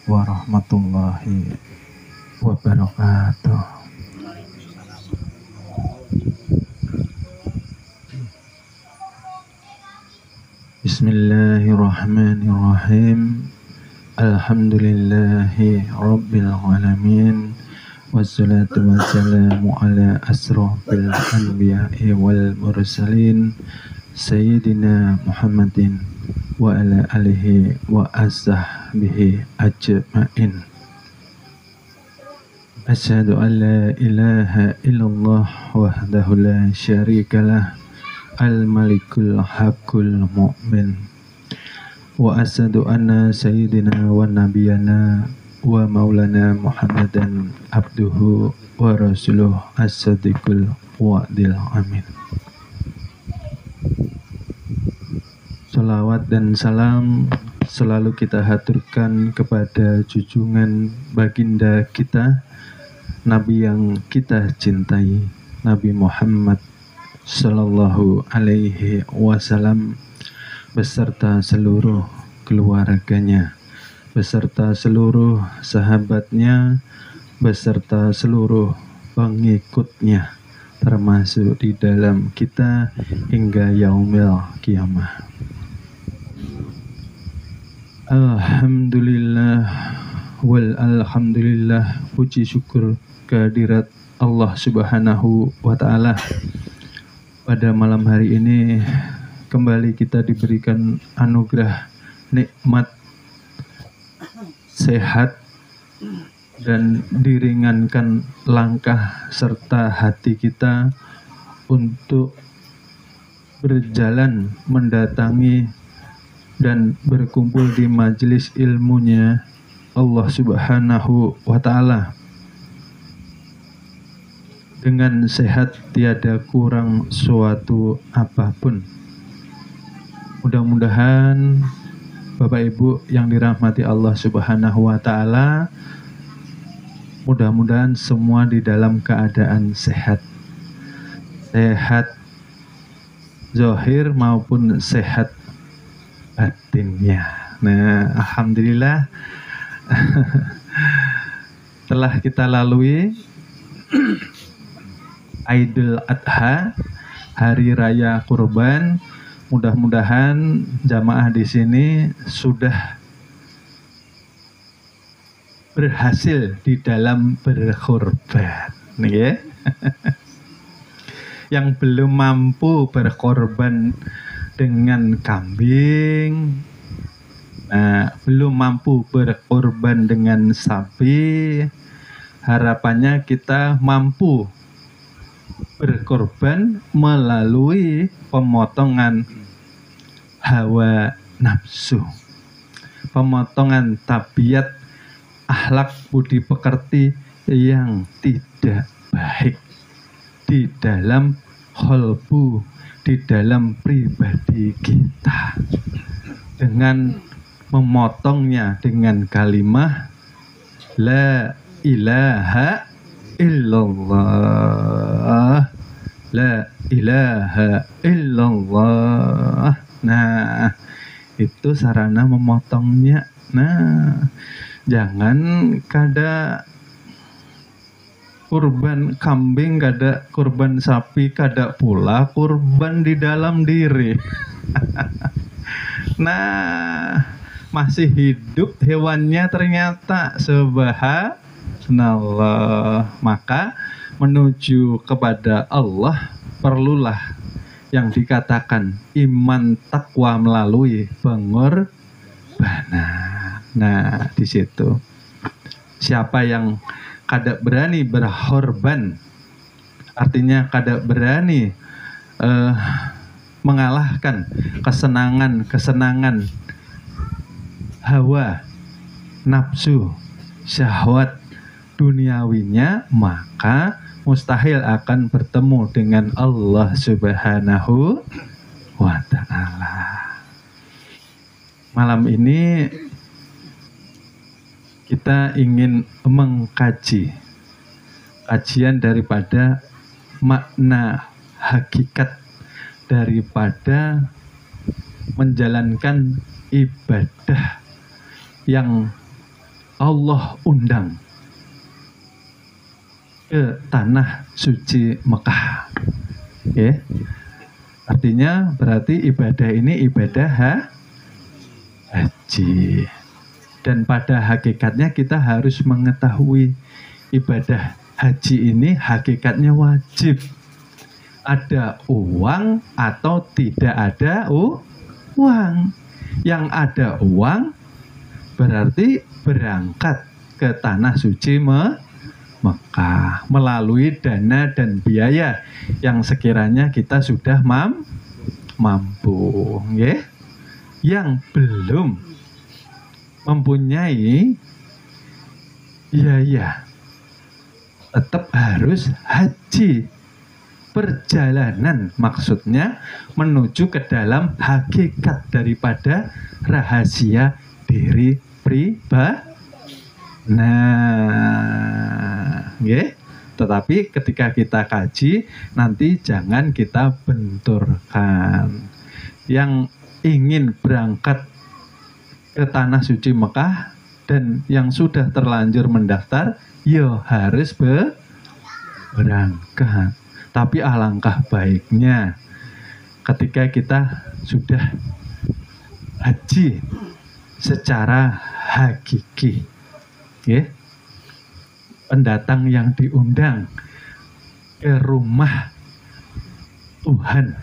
warahmatullahi wabarakatuh. Bismillahirrahmanirrahim. Alhamdulillahi rabbil alamin. Wassalatu wassalamu ala asrofil anbiya'i wal mursalin Sayyidina Muhammadin wa ala alihi wa ashabihi ajma'in. Asyhadu an la ilaha illallah wahdahu la syarikalah al-malikul haqqul mu'min. Wa asyhadu anna sayyidina wa nabiyana wa maulana Muhammadan abduhu wa rasuluh as-sadiqul wa'dil amin. Salawat dan salam selalu kita haturkan kepada junjungan baginda kita, Nabi yang kita cintai, Nabi Muhammad Sallallahu Alaihi Wasallam, beserta seluruh keluarganya, beserta seluruh sahabatnya, beserta seluruh pengikutnya, termasuk di dalam kita hingga yaumil kiamah. Alhamdulillah wal alhamdulillah, puji syukur kehadirat Allah Subhanahu wa Ta'ala. Pada malam hari ini kembali kita diberikan anugerah nikmat sehat dan diringankan langkah serta hati kita untuk berjalan mendatangi dan berkumpul di majelis ilmunya Allah Subhanahu wa Ta'ala. Dengan sehat tiada kurang suatu apapun. Mudah-mudahan Bapak Ibu yang dirahmati Allah Subhanahu wa Ta'ala, mudah-mudahan semua di dalam keadaan sehat. Sehat zahir maupun sehat batinnya. Nah, alhamdulillah telah kita lalui Idul Adha, hari raya kurban. Mudah-mudahan jamaah di sini sudah berhasil di dalam berkorban, ya. Yang belum mampu berkorban dengan kambing, belum mampu berkorban dengan sapi, harapannya kita mampu berkorban melalui pemotongan hawa nafsu, pemotongan tabiat akhlak budi pekerti yang tidak baik di dalam qalbu, di dalam pribadi kita, dengan memotongnya dengan kalimah la ilaha illallah, la ilaha illallah. Nah, itu sarana memotongnya. Nah, jangan kada kurban kambing, kada kurban sapi, kada pula kurban di dalam diri. Nah, masih hidup hewannya ternyata, subhanallah. Maka menuju kepada Allah perlulah yang dikatakan iman takwa melalui pengorbanan. Nah, di situ siapa yang kada berani berkorban, artinya kada berani mengalahkan kesenangan hawa nafsu syahwat duniawinya, maka mustahil akan bertemu dengan Allah Subhanahu wa Ta'ala. Malam ini kita ingin mengkaji kajian daripada makna hakikat daripada menjalankan ibadah yang Allah undang ke tanah suci Mekah. Ya. Artinya berarti ibadah ini ibadah haji. Dan pada hakikatnya kita harus mengetahui ibadah haji ini hakikatnya wajib. Ada uang atau tidak ada uang. Yang ada uang berarti berangkat ke tanah suci Mekah melalui dana dan biaya yang sekiranya kita sudah mampu. Ya? Yang belum mempunyai biaya tetap harus haji. Perjalanan maksudnya menuju ke dalam hakikat daripada rahasia diri pribadi. Nah, okay. Tetapi ketika kita kaji nanti jangan kita benturkan. Yang ingin berangkat ke tanah suci Mekah dan yang sudah terlanjur mendaftar, yo harus berangkat. Tapi alangkah baiknya ketika kita sudah haji secara hakiki, ya, pendatang yang diundang ke rumah Tuhan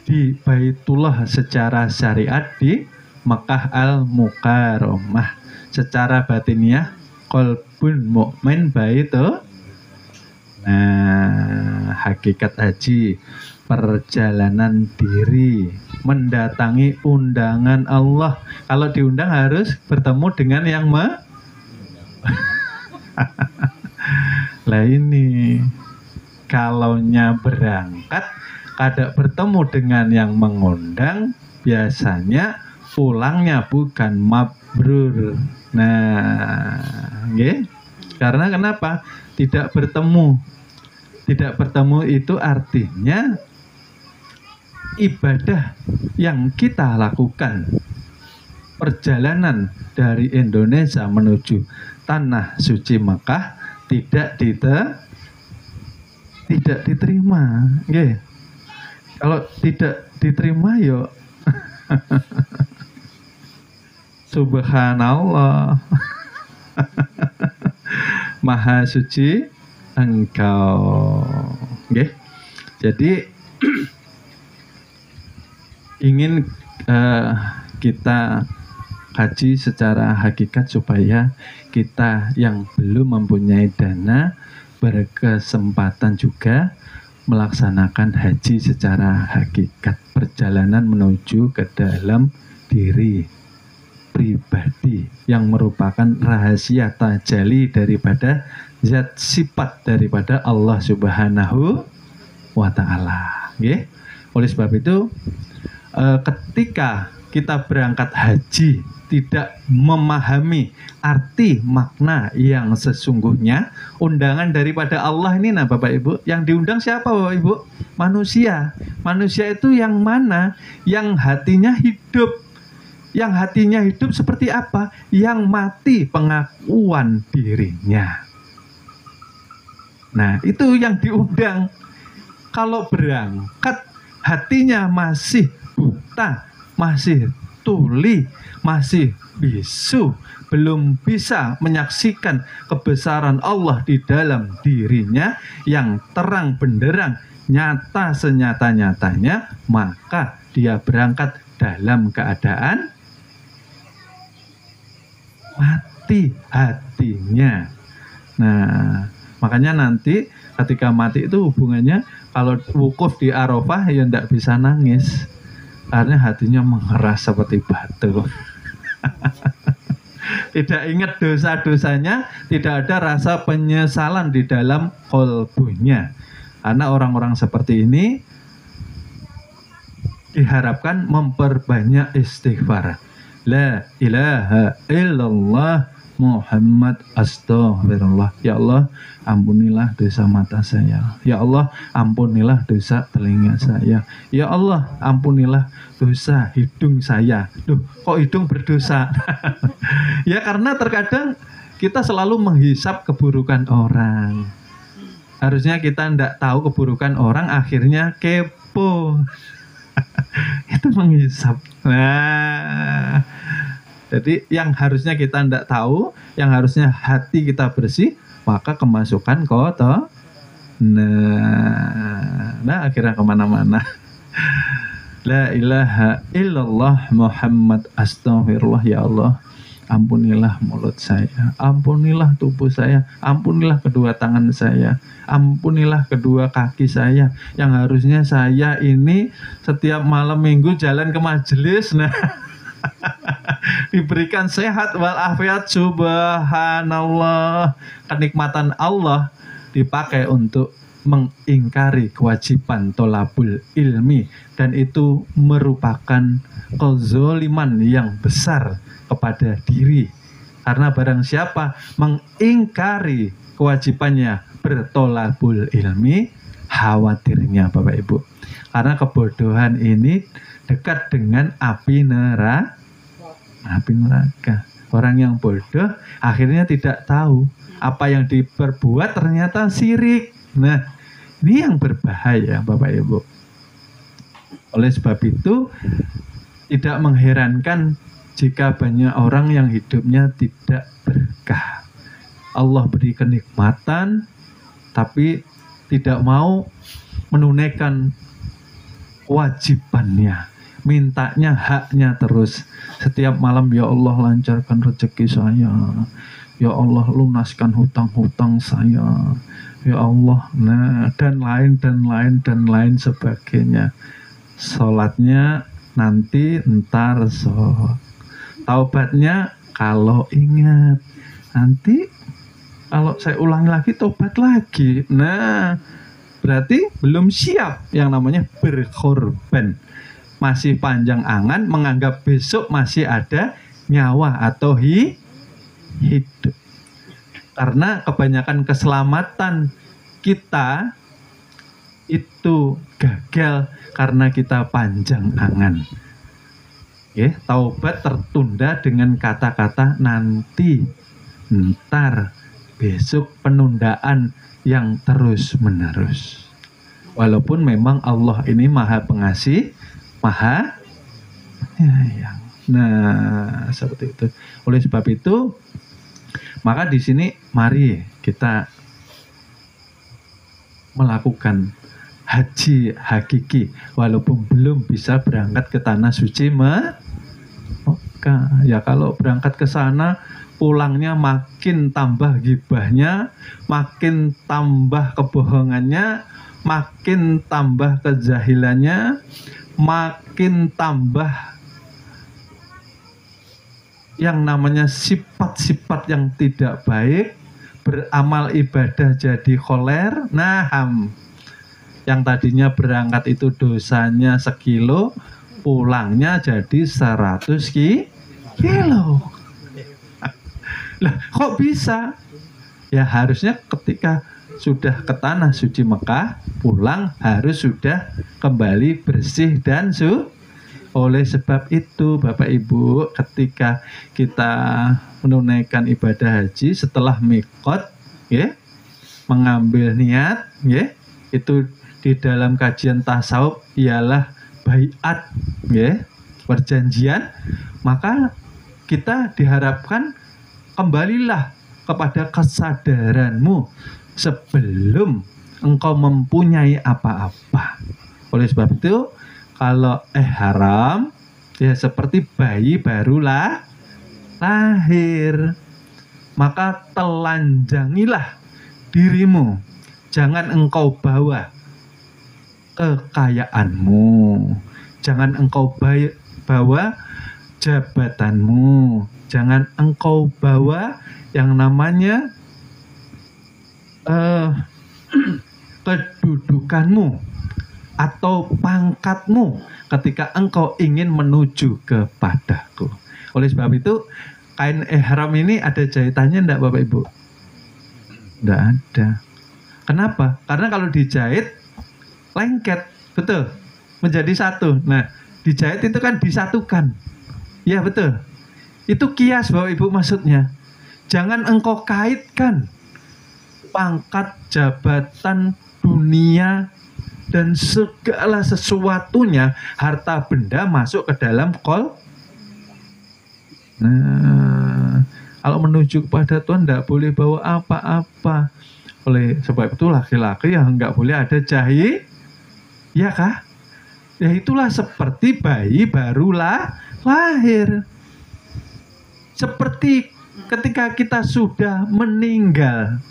di Baitullah secara syariat di Makkah Al-Mukarramah, secara batiniah qalbun mukmin baitu. Nah, hakikat haji perjalanan diri mendatangi undangan Allah. Kalau diundang harus bertemu dengan yang lah ini kalaunya berangkat kada bertemu dengan yang mengundang, biasanya pulangnya bukan mabrur. Nah, okay? Karena kenapa? Tidak bertemu. Tidak bertemu itu artinya ibadah yang kita lakukan, perjalanan dari Indonesia menuju tanah suci Mekah tidak diterima. Okay. Kalau tidak diterima yo subhanallah. Maha suci Engkau. Okay. Jadi ingin kita kaji secara hakikat supaya kita yang belum mempunyai dana berkesempatan juga melaksanakan haji secara hakikat, perjalanan menuju ke dalam diri pribadi yang merupakan rahasia tajalli daripada zat sifat daripada Allah Subhanahu wa Ta'ala. Okay? Oleh sebab itu ketika kita berangkat haji tidak memahami arti makna yang sesungguhnya, undangan daripada Allah ini, nah Bapak Ibu, yang diundang siapa Bapak Ibu? Manusia. Manusia itu yang mana? Yang hatinya hidup. Yang hatinya hidup seperti apa? Yang mati pengakuan dirinya. Nah, itu yang diundang. Kalau berangkat hatinya masih buta, masih tuli, masih bisu, belum bisa menyaksikan kebesaran Allah di dalam dirinya yang terang benderang, nyata senyata-nyatanya, maka dia berangkat dalam keadaan mati hatinya. Nah, makanya nanti ketika mati itu hubungannya, kalau wukuf di Arafah ya tidak bisa nangis karena hatinya mengeras seperti batu. Tidak ingat dosa-dosanya, tidak ada rasa penyesalan di dalam qalbunya. Karena orang-orang seperti ini diharapkan memperbanyak istighfar. La ilaha illallah Muhammad astaghfirullah. Ya Allah, ampunilah dosa mata saya. Ya Allah, ampunilah dosa telinga saya. Ya Allah, ampunilah dosa hidung saya. Duh, kok hidung berdosa? Ya karena terkadang kita selalu menghisap keburukan orang. Harusnya kita tidak tahu keburukan orang, akhirnya kepo. Itu menghisap. Nah, jadi yang harusnya kita tidak tahu, yang harusnya hati kita bersih, maka kemasukan kotor. Nah akhirnya kemana-mana. La ilaha illallah Muhammad astaghfirullah. Ya Allah, ampunilah mulut saya, ampunilah tubuh saya, ampunilah kedua tangan saya, ampunilah kedua kaki saya, yang harusnya saya ini setiap malam minggu jalan ke majelis, nah diberikan sehat walafiat, subhanallah. Kenikmatan Allah dipakai untuk mengingkari kewajiban tolabul ilmi, dan itu merupakan kezoliman yang besar kepada diri, karena barang siapa mengingkari kewajibannya bertolabul ilmi, khawatirnya Bapak Ibu, karena kebodohan ini dekat dengan api neraka. Orang yang bodoh akhirnya tidak tahu apa yang diperbuat ternyata syirik. Nah, ini yang berbahaya Bapak Ibu. Oleh sebab itu tidak mengherankan jika banyak orang yang hidupnya tidak berkah. Allah beri kenikmatan tapi tidak mau menunaikan kewajibannya, mintanya haknya terus. Setiap malam, ya Allah lancarkan rezeki saya, ya Allah lunaskan hutang-hutang saya, ya Allah. Nah, dan lain sebagainya. Sholatnya nanti ntar taubatnya kalau ingat, nanti kalau saya ulangi lagi tobat lagi. Nah, berarti belum siap yang namanya berkorban. Masih panjang angan menganggap besok masih ada nyawa atau hidup. Karena kebanyakan keselamatan kita itu gagal karena kita panjang angan. Ya, taubat tertunda dengan kata-kata nanti, ntar, besok, penundaan yang terus-menerus. Walaupun memang Allah ini Maha Pengasih, Maha Penyayang. Nah, seperti itu. Oleh sebab itu, maka di sini mari kita melakukan haji hakiki, walaupun belum bisa berangkat ke tanah suci Mekah. Ya kalau berangkat ke sana, pulangnya makin tambah gibahnya, makin tambah kebohongannya, makin tambah kejahilannya, makin tambah yang namanya sifat-sifat yang tidak baik, beramal ibadah jadi kholer. Nah, yang tadinya berangkat itu dosanya 1 kilo, pulangnya jadi 100 kilo. Lah, kok bisa? Ya harusnya ketika sudah ke tanah suci Mekah, pulang harus sudah kembali bersih dan Oleh sebab itu Bapak Ibu, ketika kita menunaikan ibadah haji setelah mikot, ya, mengambil niat, ya, itu di dalam kajian tasawuf ialah baiat, ya, perjanjian. Maka kita diharapkan kembalilah kepada kesadaranmu sebelum engkau mempunyai apa-apa. Oleh sebab itu, kalau haram, ya seperti bayi barulah lahir, maka telanjangilah dirimu. Jangan engkau bawa kekayaanmu, jangan engkau bawa jabatanmu, jangan engkau bawa yang namanya kedudukanmu atau pangkatmu ketika engkau ingin menuju kepadaku. Oleh sebab itu, kain ihram ini ada jahitannya enggak Bapak Ibu? Enggak ada. Kenapa? Karena kalau dijahit lengket, betul, menjadi satu. Nah, dijahit itu kan disatukan. Ya betul. Itu kias Bapak Ibu maksudnya. Jangan engkau kaitkan pangkat, jabatan, dunia, dan segala sesuatunya, harta benda masuk ke dalam kol. Nah, kalau menuju kepada Tuhan tidak boleh bawa apa-apa. Oleh sebab itu laki-laki yang nggak boleh ada jahi, ya kah? Ya itulah seperti bayi barulah lahir. Seperti ketika kita sudah meninggal,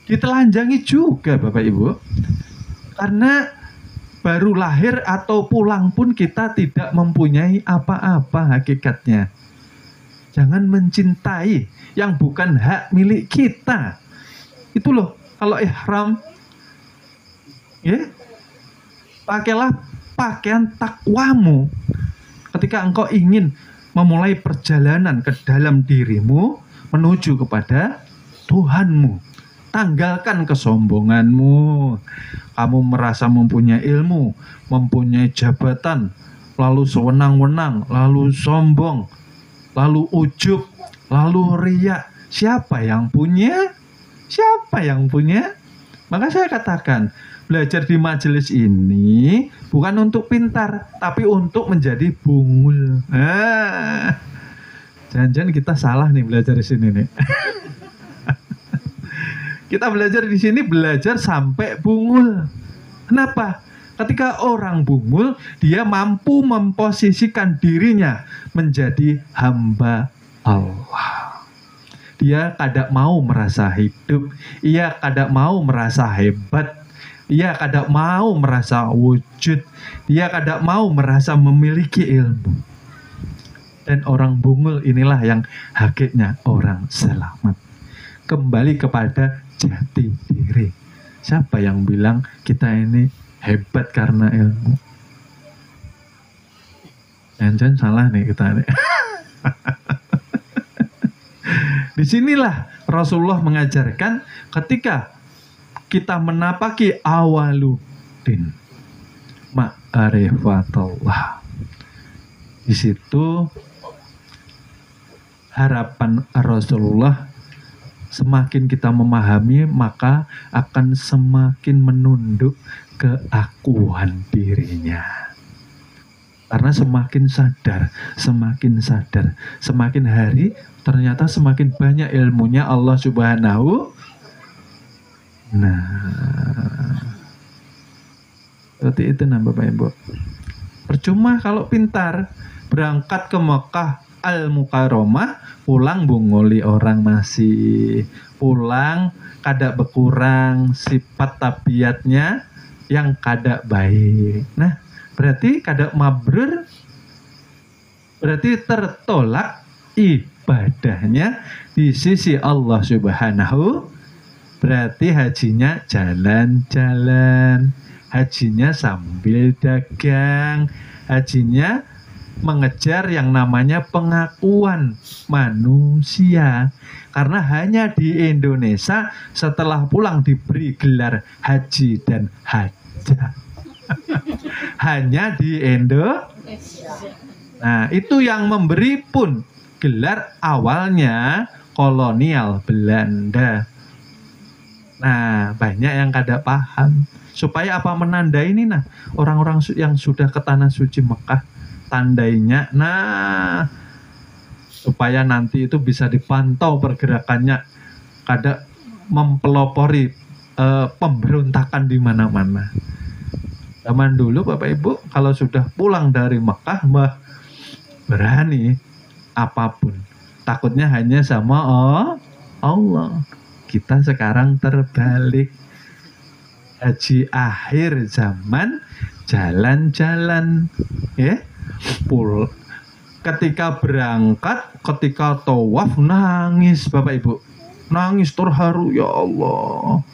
ditelanjangi juga Bapak Ibu. Karena baru lahir atau pulang pun kita tidak mempunyai apa-apa hakikatnya. Jangan mencintai yang bukan hak milik kita. Itu loh, kalau ihram, ya, pakailah pakaian takwamu. Ketika engkau ingin memulai perjalanan ke dalam dirimu menuju kepada Tuhanmu, tanggalkan kesombonganmu. Kamu merasa mempunyai ilmu, mempunyai jabatan, lalu sewenang-wenang, lalu sombong, lalu ujub, lalu riya. Siapa yang punya? Siapa yang punya? Maka saya katakan, belajar di majelis ini bukan untuk pintar, tapi untuk menjadi bungul. Jangan-jangan kita salah nih belajar di sini nih. Kita belajar di sini belajar sampai bungul. Kenapa? Ketika orang bungul, dia mampu memposisikan dirinya menjadi hamba Allah. Dia kadang mau merasa hidup, ia kadang mau merasa hebat, ia kadang mau merasa wujud, dia kadang mau merasa memiliki ilmu. Dan orang bungul inilah yang hakikatnya orang selamat. Kembali kepada jati diri. Siapa yang bilang kita ini hebat karena ilmu? Jangan salah nih kita nih. Disinilah Rasulullah mengajarkan ketika kita menapaki awaluddin ma'rifatullah. Di situ harapan Rasulullah, semakin kita memahami maka akan semakin menunduk keakuan dirinya. Karena semakin sadar, semakin hari ternyata semakin banyak ilmunya Allah Subhanahu. Nah, seperti itu nah Bapak Ibu. Percuma kalau pintar, berangkat ke Mekah Al-Mukarramah, pulang bunguli orang masih, pulang kada berkurang sifat tabiatnya yang kada baik. Nah, berarti kada mabrur, berarti tertolak ibadahnya di sisi Allah Subhanahu. Berarti hajinya jalan-jalan, hajinya sambil dagang, hajinya mengejar yang namanya pengakuan manusia. Karena hanya di Indonesia setelah pulang diberi gelar haji dan hajah. Hanya di Indonesia. Nah, itu yang memberi pun gelar awalnya kolonial Belanda. Nah, banyak yang kada paham. Supaya apa menandai ini nah, orang-orang yang sudah ke tanah suci Mekah, tandainya. Nah, supaya nanti itu bisa dipantau pergerakannya, kada mempelopori pemberontakan di mana-mana. Zaman dulu Bapak Ibu kalau sudah pulang dari Mekah berani apapun. Takutnya hanya sama Allah. Kita sekarang terbalik. Haji akhir zaman jalan-jalan, ya. Ketika berangkat, ketika tawaf nangis Bapak Ibu. Nangis terharu, ya Allah.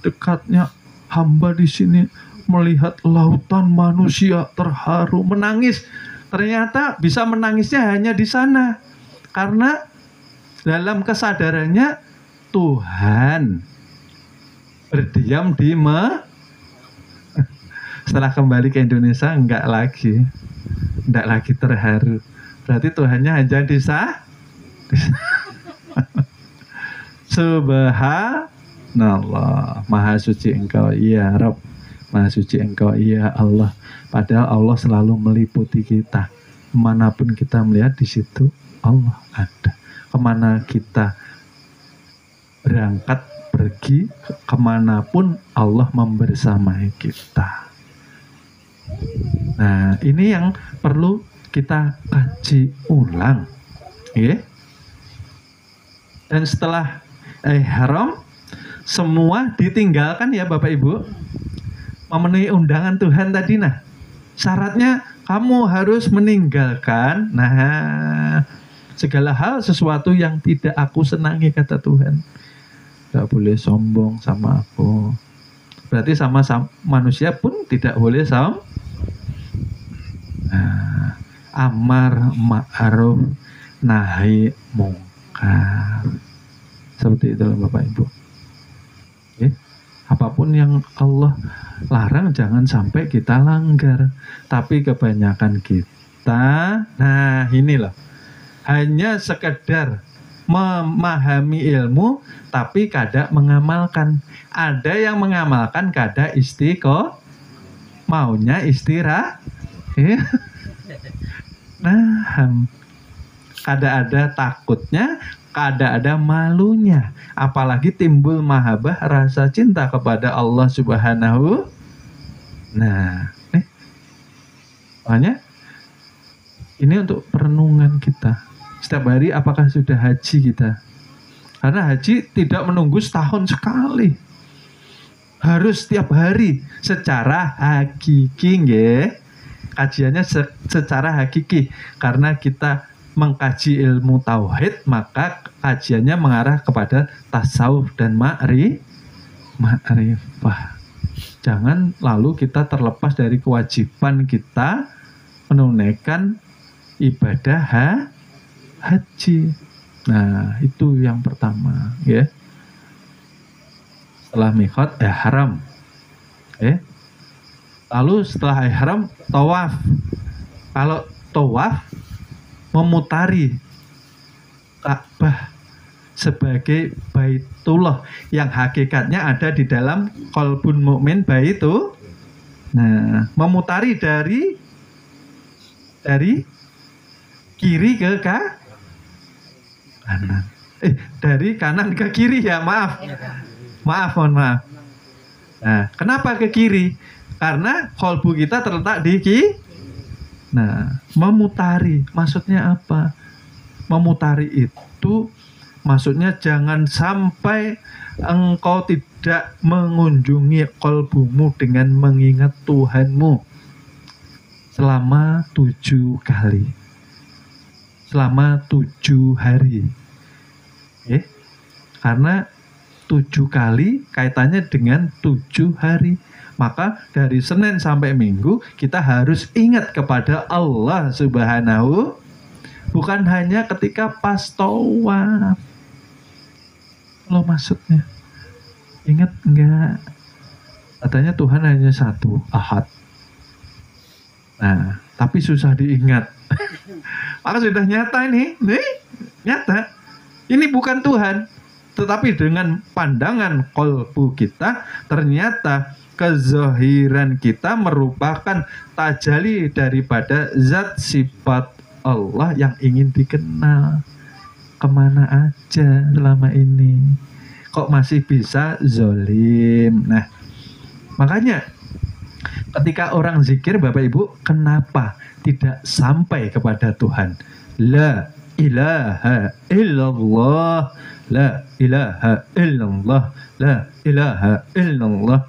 Dekatnya hamba di sini melihat lautan manusia, terharu, menangis. Ternyata bisa menangisnya hanya di sana. Karena dalam kesadarannya Tuhan berdiam di setelah kembali ke Indonesia enggak lagi terharu. Berarti Tuhannya hanya Subhanallah, Maha Suci Engkau ya Rabb, Maha Suci Engkau ya Allah. Padahal Allah selalu meliputi kita. Kemanapun kita melihat, di situ Allah ada. Kemana kita berangkat pergi, kemanapun Allah membersamai kita. Nah, ini yang perlu kita kaji ulang, ya. Dan setelah ihram, semua ditinggalkan ya Bapak Ibu, memenuhi undangan Tuhan tadi. Nah, syaratnya kamu harus meninggalkan segala hal sesuatu yang tidak aku senangi, kata Tuhan. Gak boleh sombong sama aku. Berarti sama manusia pun tidak boleh amar ma'ruf nahi mungkar. Seperti itu Bapak Ibu. Apapun yang Allah larang jangan sampai kita langgar. Tapi kebanyakan kita, ini loh, hanya sekedar memahami ilmu tapi kada mengamalkan. Ada yang mengamalkan kada maunya istirahat. Kada ada takutnya, kada ada malunya, apalagi timbul mahabbah, rasa cinta kepada Allah Subhanahu. Makanya ini untuk perenungan kita setiap hari. Apakah sudah haji kita? Karena haji tidak menunggu setahun sekali, harus setiap hari secara hakiki, nggih. Kajiannya secara hakiki. Karena kita mengkaji ilmu tauhid, maka kajiannya mengarah kepada tasawuf dan ma'rifah. Jangan lalu kita terlepas dari kewajiban kita menunaikan ibadah haji. Nah, itu yang pertama, ya. Setelah miqat ihram. Lalu setelah ihram tawaf. Kalau tawaf memutari Ka'bah sebagai Baitullah yang hakikatnya ada di dalam qalbun mukmin baitu. Nah, memutari dari kiri ke kanan. Dari kanan ke kiri ya, mohon maaf. Nah, kenapa ke kiri? Karena qalbu kita terletak di kiri. Nah, memutari maksudnya apa? Memutari itu maksudnya jangan sampai engkau tidak mengunjungi qalbumu dengan mengingat Tuhanmu selama 7 kali. Selama 7 hari. Karena 7 kali kaitannya dengan 7 hari. Maka dari Senin sampai Minggu kita harus ingat kepada Allah Subhanahu, bukan hanya ketika pas tawaf. Loh, maksudnya ingat enggak? Katanya Tuhan hanya satu, Ahad. Nah, tapi susah diingat. Maka sudah nyata ini, nyata. Ini bukan Tuhan, tetapi dengan pandangan qalbu kita ternyata kezahiran kita merupakan tajali daripada zat sifat Allah yang ingin dikenal. Kemana aja selama ini? Kok masih bisa zolim? Nah, makanya ketika orang zikir, Bapak Ibu, kenapa tidak sampai kepada Tuhan? La ilaha illallah, la ilaha illallah, la ilaha illallah.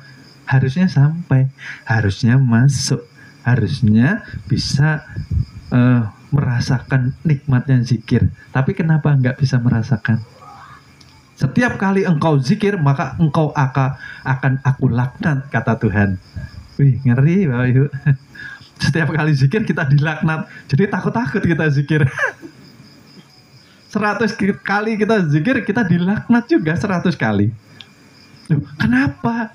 Harusnya sampai, harusnya masuk, harusnya bisa merasakan nikmatnya zikir. Tapi kenapa nggak bisa merasakan? Setiap kali engkau zikir, maka engkau akan aku laknat, kata Tuhan. Wih, ngeri Bapak Ibu. Setiap kali zikir kita dilaknat. Jadi takut-takut kita zikir. 100 kali kita zikir, kita dilaknat juga 100 kali. Loh, kenapa?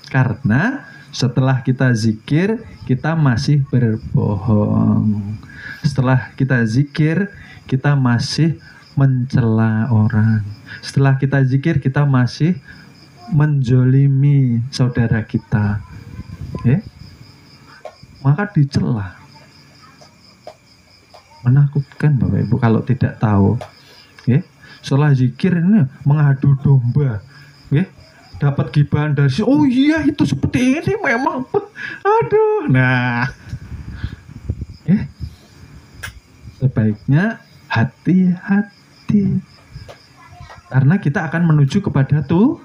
Karena setelah kita zikir, kita masih berbohong. Setelah kita zikir, kita masih mencela orang. Setelah kita zikir, kita masih menjolimi saudara kita. Maka dicela. Menakutkan Bapak Ibu kalau tidak tahu. Setelah zikir ini mengadu domba. Dapat gibahan dari oh iya itu seperti ini memang. Aduh. Nah. Sebaiknya hati-hati. Karena kita akan menuju kepada Tuhan.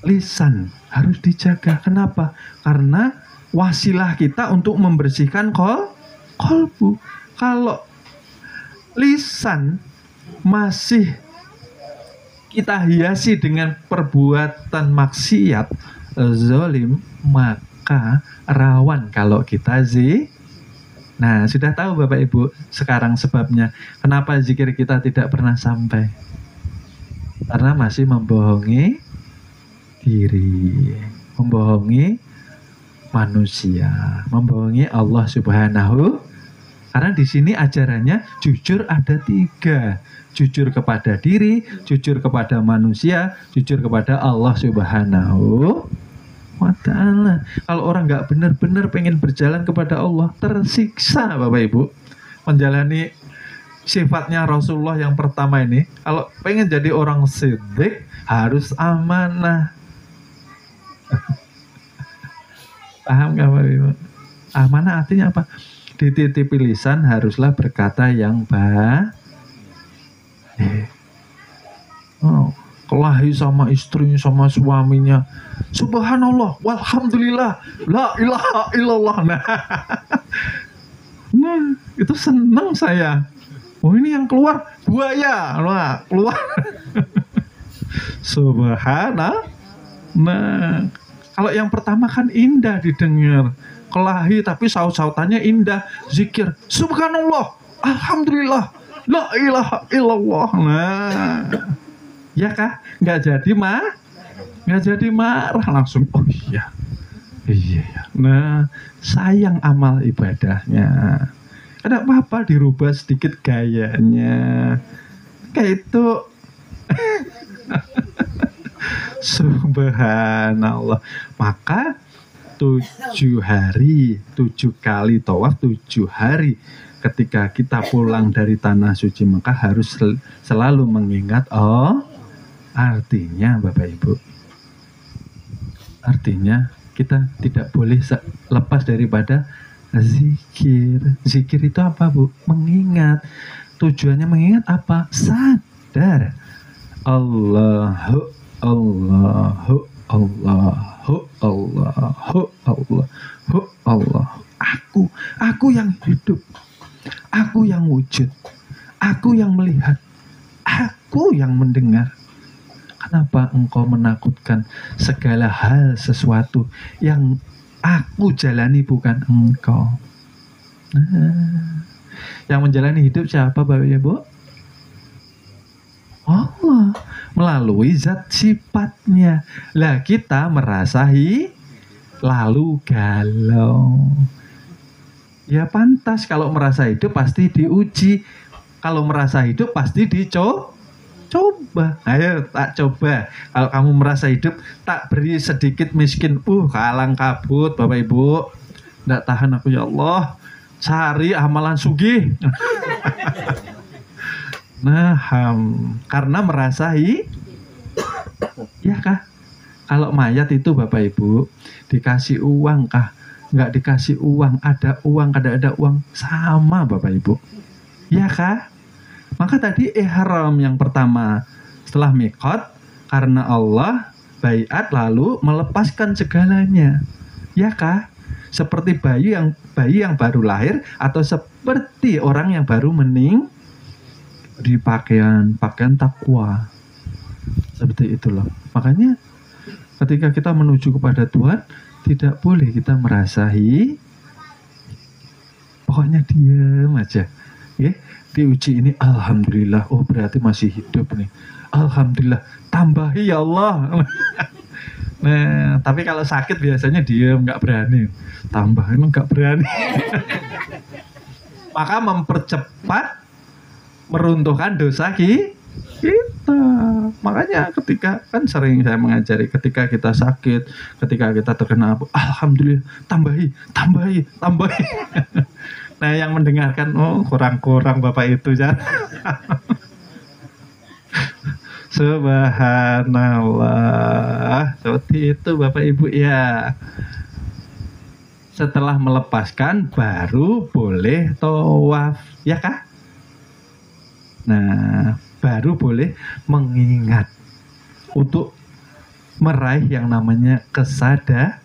Lisan harus dijaga. Kenapa? Karena wasilah kita untuk membersihkan kolbu. Kalau lisan masih kita hiasi dengan perbuatan maksiat, zalim, maka rawan kalau kita Nah, sudah tahu Bapak Ibu sekarang sebabnya kenapa zikir kita tidak pernah sampai. Karena masih membohongi diri, membohongi manusia, membohongi Allah Subhanahu. Karena di sini ajarannya jujur ada 3. Jujur kepada diri, jujur kepada manusia, jujur kepada Allah Subhanahu wa ta'ala. Kalau orang nggak benar-benar pengen berjalan kepada Allah, tersiksa Bapak Ibu. Menjalani sifatnya Rasulullah yang pertama ini, kalau pengen jadi orang siddiq, harus amanah. Paham nggak Bapak Ibu? Amanah artinya apa? Dititipi lisan haruslah berkata yang baik. Kelahi sama istrinya, sama suaminya, subhanallah, walhamdulillah, la ilaha illallah. Nah, itu senang saya. Oh ini yang keluar buaya, nah, keluar. Subhanallah. Nah, kalau yang pertama kan indah didengar. Kelahi tapi saut-sautannya indah. Zikir, subhanallah, alhamdulillah, la ilaha illallah. Nah, ya kah? Nggak jadi marah langsung. Oh iya. Nah, sayang amal ibadahnya. Ada apa-apa dirubah sedikit gayanya. Kayak itu. Subhanallah. Maka 7 hari, 7 kali tawaf 7 hari. Ketika kita pulang dari tanah suci Mekah harus selalu mengingat artinya Bapak Ibu. Artinya kita tidak boleh lepas daripada zikir. Zikir itu apa Bu? Mengingat. Tujuannya mengingat apa? Sadar. Allahu Allahu Allahu Allahu Allahu Allah. Aku yang hidup. Aku yang wujud. Aku yang melihat. Aku yang mendengar. Kenapa engkau menakutkan segala hal sesuatu yang aku jalani bukan engkau? Nah, yang menjalani hidup siapa Bapak Ibu? Allah melalui zat sifatnya. Lah kita merasa lalu galau. Ya pantas kalau merasa hidup pasti diuji. Kalau merasa hidup pasti dicoba. Ayo tak coba. Kalau kamu merasa hidup, tak beri sedikit miskin. Kalang kabut Bapak Ibu. Nggak tahan aku ya Allah. Cari amalan sugih. Nah, karena merasa ya kah? Kalau mayat itu Bapak Ibu dikasih uang kah? Nggak dikasih uang, ada uang, kada ada uang, sama Bapak Ibu. Ya kah? Maka tadi ihram yang pertama setelah miqat, karena Allah baiat lalu melepaskan segalanya. Ya kah? Seperti bayi yang baru lahir atau seperti orang yang baru di pakaian takwa. Seperti itulah. Makanya ketika kita menuju kepada Tuhan, tidak boleh kita merasa pokoknya diam aja. Ya, diuji ini alhamdulillah, oh berarti masih hidup nih. Alhamdulillah, tambahi ya Allah. Nah, tapi kalau sakit biasanya diam, nggak berani. Tambah emang nggak berani. Maka mempercepat meruntuhkan dosa kita. Makanya ketika kan sering saya mengajari, ketika kita sakit, ketika kita terkena apa, alhamdulillah, tambahi. Nah, yang mendengarkan, oh kurang Bapak itu ya. Subhanallah. Seperti itu Bapak Ibu ya. Setelah melepaskan baru boleh tawaf, ya kah? Nah, baru boleh mengingat untuk meraih yang namanya sadar.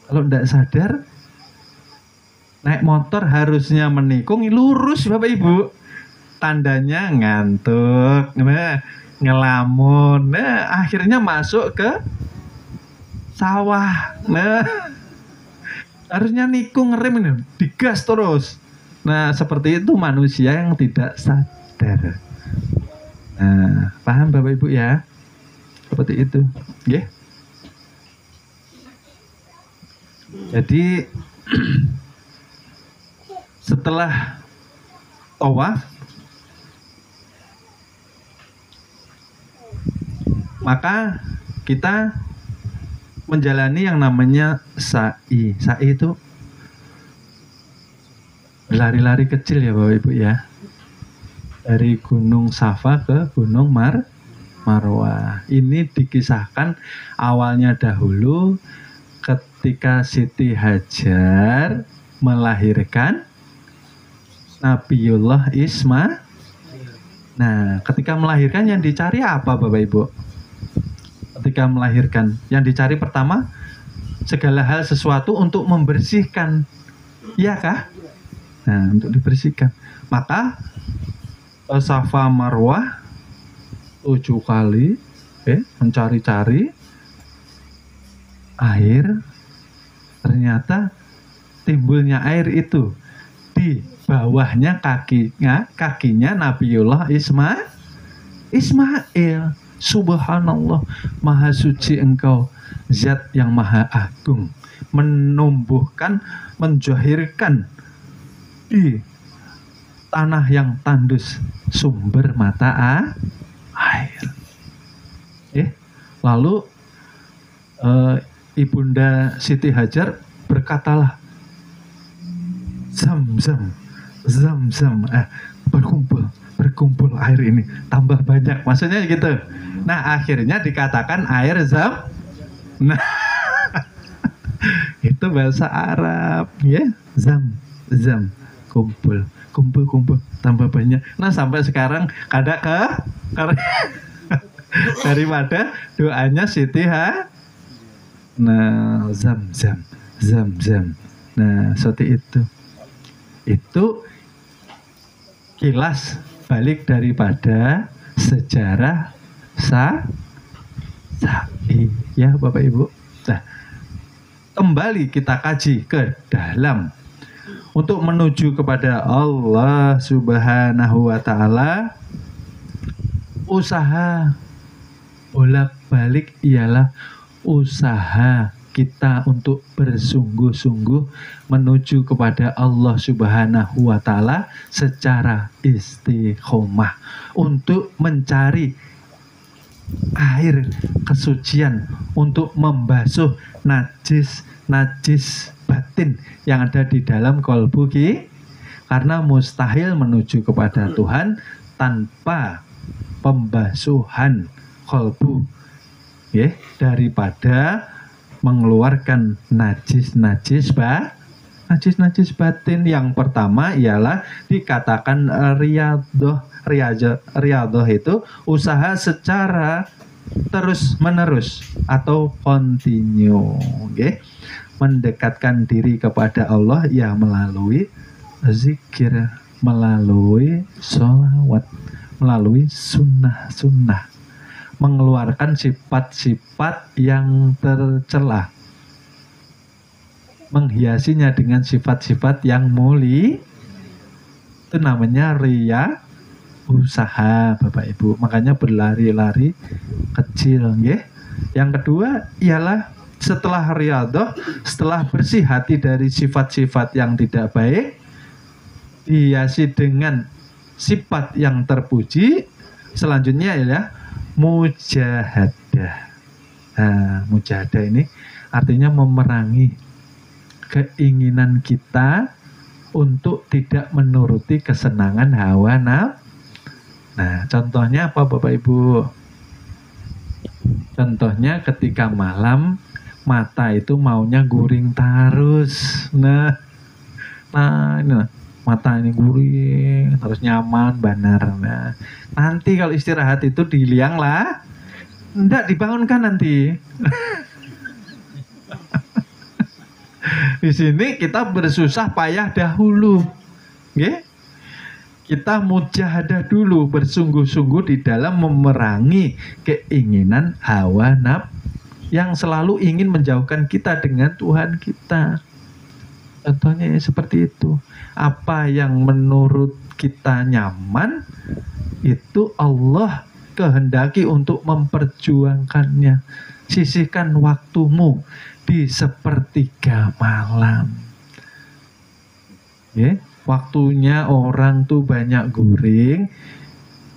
Kalau tidak sadar, naik motor harusnya menikung, lurus Bapak Ibu. Tandanya ngantuk, ngelamun. Nah, akhirnya masuk ke sawah. Nah, harusnya nikung, ngerem ini, digas terus. Nah, seperti itu manusia yang tidak sadar. Nah, paham Bapak Ibu ya? Seperti itu. Yeah. Jadi setelah tawaf, maka kita menjalani yang namanya sa'i. Sa'i itu lari-lari kecil ya Bapak Ibu ya. Dari Gunung Safa ke Gunung Marwah. Ini dikisahkan awalnya dahulu ketika Siti Hajar melahirkan Nabiullah Ismail. Nah, ketika melahirkan yang dicari apa Bapak Ibu? Ketika melahirkan yang dicari pertama segala hal sesuatu untuk membersihkan. Iya kah? Nah, untuk dibersihkan. Maka Safa Marwah 7 kali mencari-cari air. Ternyata timbulnya air itu di bawahnya kakinya Nabiullah Ismail. Subhanallah, maha suci engkau, zat yang maha agung, menumbuhkan, menjahirkan di tanah yang tandus sumber mata air. Lalu Ibunda Siti Hajar berkatalah, Zam-zam, berkumpul air ini, tambah banyak, maksudnya gitu. Nah, akhirnya dikatakan air zam. Nah, itu bahasa Arab ya, zam, kumpul, tambah banyak. Nah, sampai sekarang karena daripada doanya Siti nah, zam. Nah, seperti itu. Itu kilas balik daripada sejarah sa'i ya Bapak Ibu. Nah, kembali kita kaji ke dalam untuk menuju kepada Allah Subhanahu wa taala. Usaha bolak-balik ialah usaha kita untuk bersungguh-sungguh menuju kepada Allah Subhanahu wa taala secara istiqomah untuk mencari air kesucian untuk membasuh najis batin yang ada di dalam kolbu karena mustahil menuju kepada Tuhan tanpa pembasuhan kolbu daripada mengeluarkan najis batin. Yang pertama ialah dikatakan riyadhah itu usaha secara terus menerus atau continue, mendekatkan diri kepada Allah ya melalui zikir, melalui sholawat, melalui sunnah, mengeluarkan sifat-sifat yang tercela. menghiasinya dengan sifat-sifat yang mulia. Itu namanya riya usaha, Bapak Ibu. Makanya berlari-lari kecil, nggih. Yang kedua ialah setelah riyadhah, setelah bersih hati dari sifat-sifat yang tidak baik, dihiasi dengan sifat yang terpuji. Selanjutnya ialah mujahadah. Nah, mujahadah ini artinya memerangi keinginan kita untuk tidak menuruti kesenangan hawa nafsu. Nah, contohnya apa Bapak Ibu? Contohnya ketika malam mata itu maunya guring terus. Nah ini mata ini guring terus nyaman benar. Nah, nanti kalau istirahat itu diliang lah, enggak dibangunkan nanti. Di sini kita bersusah payah dahulu, okay? Kita mujahadah dulu, bersungguh-sungguh di dalam memerangi keinginan hawa nafsu yang selalu ingin menjauhkan kita dengan Tuhan kita. Contohnya seperti itu. Apa yang menurut kita nyaman, itu Allah kehendaki untuk memperjuangkannya. Sisihkan waktumu di sepertiga malam. Ya, waktunya orang tuh banyak guring,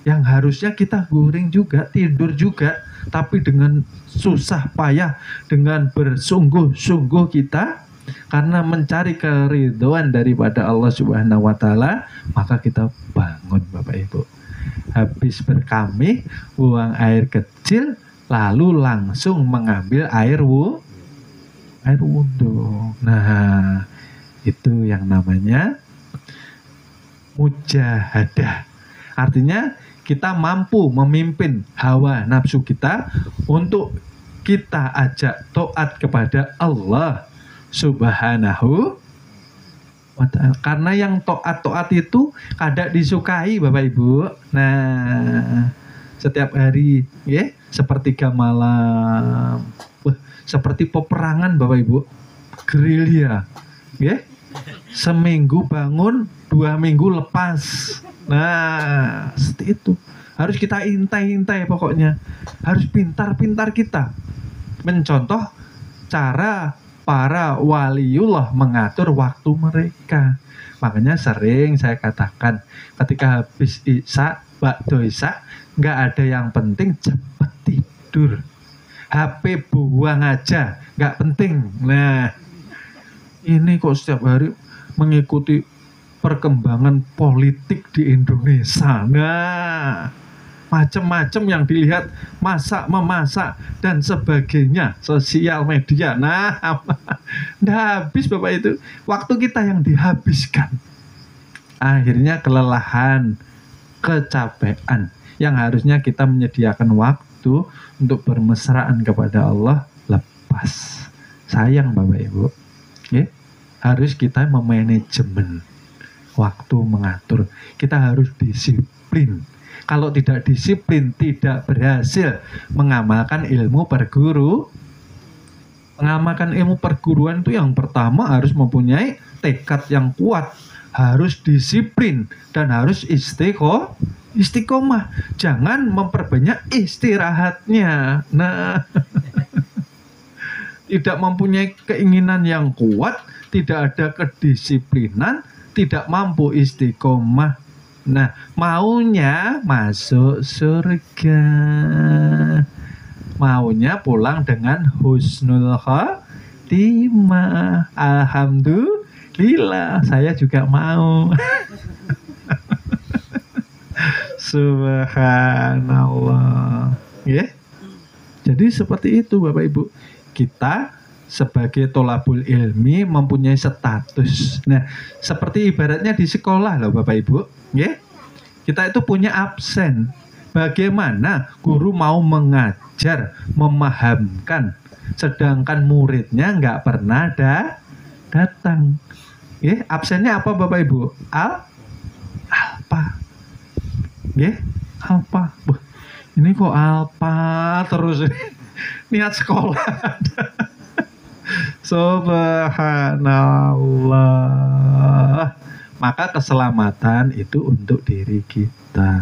yang harusnya kita guring juga, tidur juga, tapi dengan susah payah, dengan bersungguh-sungguh kita, karena mencari keridhaan daripada Allah Subhanahu wa Ta'ala, maka kita bangun Bapak Ibu. Habis berkamih, buang air kecil, lalu langsung mengambil air wudhu. Nah, itu yang namanya mujahadah. Artinya kita mampu memimpin hawa nafsu kita untuk kita ajak taat kepada Allah Subhanahu wa Ta'ala. Karena yang taat itu kadang disukai Bapak Ibu. Nah, setiap hari ya, sepertiga malam. Seperti peperangan Bapak Ibu, gerilya, ya. Seminggu bangun, 2 minggu lepas. Nah, seperti itu. Harus kita intai-intai pokoknya. Harus pintar-pintar kita mencontoh cara para waliullah mengatur waktu mereka. Makanya sering saya katakan, ketika habis isya, ba'da isya, nggak ada yang penting, cepat tidur. HP buang aja, nggak penting. Nah, ini kok setiap hari mengikuti perkembangan politik di Indonesia. Nah, macam-macam yang dilihat, masak, memasak, dan sebagainya, sosial media. Nah, nggak habis Bapak itu. Waktu kita yang dihabiskan. Akhirnya kelelahan, kecapean. Yang harusnya kita menyediakan waktu untuk bermesraan kepada Allah, lepas. Sayang Bapak Ibu, ya? Harus kita memanajemen waktu, mengatur. Kita harus disiplin. Kalau tidak disiplin, tidak berhasil mengamalkan ilmu mengamalkan ilmu perguruan itu yang pertama harus mempunyai tekad yang kuat, harus disiplin, dan harus istiqomah. Jangan memperbanyak istirahatnya. Nah, tidak mempunyai keinginan yang kuat, tidak ada kedisiplinan, tidak mampu istiqomah. Nah, maunya masuk surga, maunya pulang dengan husnul khotimah. Alhamdulillah, saya juga mau. Subhanallah, ya. Jadi seperti itu Bapak Ibu. Kita sebagai tolabul ilmi mempunyai status. Nah, seperti ibaratnya di sekolah loh Bapak Ibu, ya. Kita itu punya absen. Bagaimana guru mau mengajar, memahamkan, sedangkan muridnya nggak pernah datang. Ya, absennya apa Bapak Ibu? Alpa. Ya, alpa. Ini kok alpa terus. Niat sekolah. Subhanallah. Maka keselamatan itu untuk diri kita.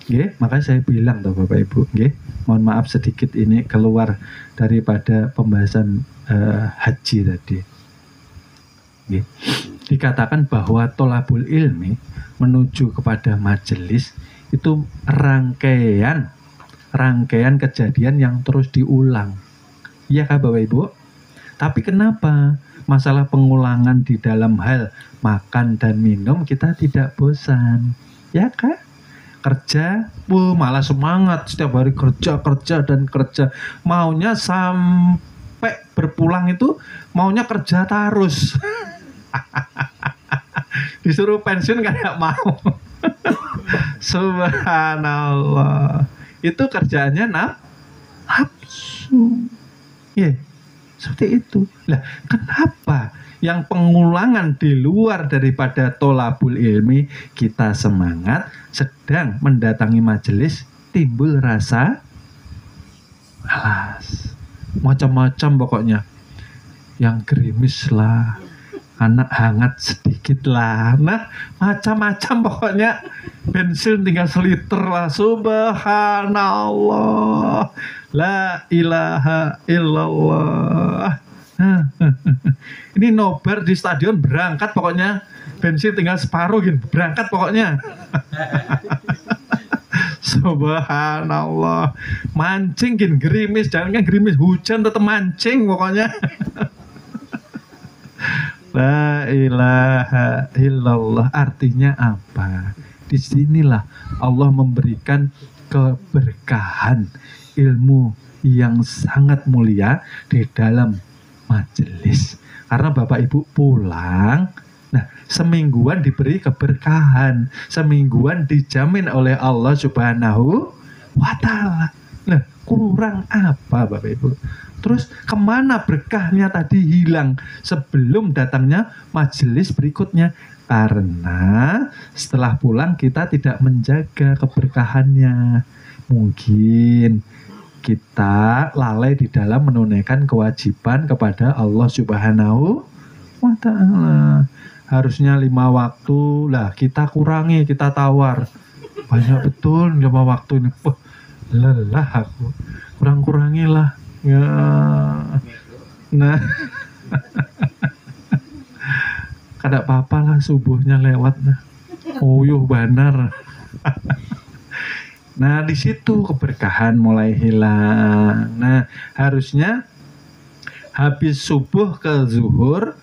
Nggih, makanya saya bilang tuh Bapak Ibu, nggih. Mohon maaf sedikit ini keluar daripada pembahasan haji tadi. Nggih. Dikatakan bahwa tolabul ilmi menuju kepada majelis itu rangkaian kejadian yang terus diulang. Iya kah Bapak Ibu? Tapi kenapa masalah pengulangan di dalam hal makan dan minum kita tidak bosan? Ya kah? Kerja, malah semangat setiap hari kerja dan kerja. Maunya sampai berpulang itu maunya kerja terus. Disuruh pensiun kayak mau. Subhanallah. Itu kerjaannya nafsu. Ya, seperti itu. Lah, kenapa yang pengulangan di luar daripada tolabul ilmi kita semangat, sedang mendatangi majelis timbul rasa malas. Macam-macam pokoknya. Yang gerimis lah, anak hangat sedikit lah. Nah, macam-macam pokoknya. Bensin tinggal seliter lah. Subhanallah. La ilaha illallah. Ini nobar di stadion berangkat pokoknya. Bensin tinggal separuh gitu. Berangkat pokoknya. Subhanallah. Mancing gin gerimis. Jangan kan gerimis, hujan tetap mancing pokoknya. La ilaha illallah. Artinya apa? Disinilah Allah memberikan keberkahan ilmu yang sangat mulia di dalam majelis. Karena Bapak Ibu pulang, nah semingguan diberi keberkahan, semingguan dijamin oleh Allah Subhanahu wa Ta'ala. Nah, kurang apa Bapak Ibu? Terus kemana berkahnya tadi hilang sebelum datangnya majelis berikutnya? Karena setelah pulang kita tidak menjaga keberkahannya. Mungkin kita lalai di dalam menunaikan kewajiban kepada Allah Subhanahu wa Ta'ala. Harusnya 5 waktu lah kita kurangi, kita tawar. Banyak betul 5 waktu ini. Lelah aku. Kurang-kurangilah. Ya. Nah. Kada apa-apa lah subuhnya lewat. Uyuh banar. Nah, di situ keberkahan mulai hilang. Nah, harusnya habis subuh ke zuhur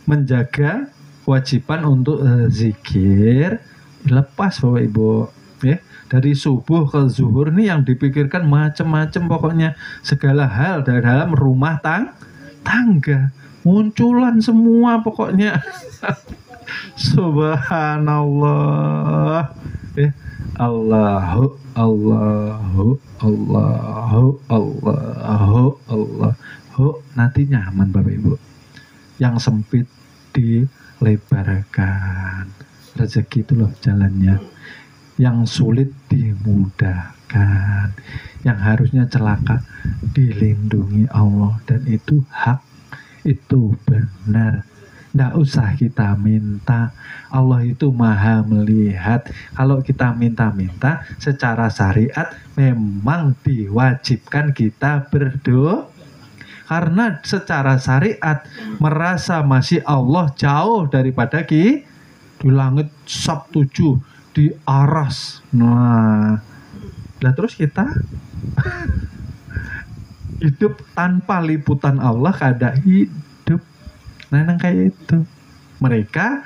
menjaga kewajiban untuk zikir lepas Bapak Ibu. Ya, dari subuh ke zuhur nih yang dipikirkan macam-macam pokoknya segala hal dari dalam rumah tangga munculan semua pokoknya. Subhanallah. Ya. Allahu Allahu Allahu Allahu Allahu. Nanti nyaman Bapak Ibu. Yang sempit dilebarkan. Rezeki itu loh jalannya. Yang sulit dimudahkan. Yang harusnya celaka dilindungi Allah, dan itu hak, itu benar. Nggak usah kita minta. Allah itu maha melihat. Kalau kita minta-minta secara syariat memang diwajibkan kita berdoa. Karena secara syariat merasa masih Allah jauh daripada di langit sab 7 di aras. Nah, terus kita hidup tanpa liputan Allah kada hidup. Nah, kayak itu. Mereka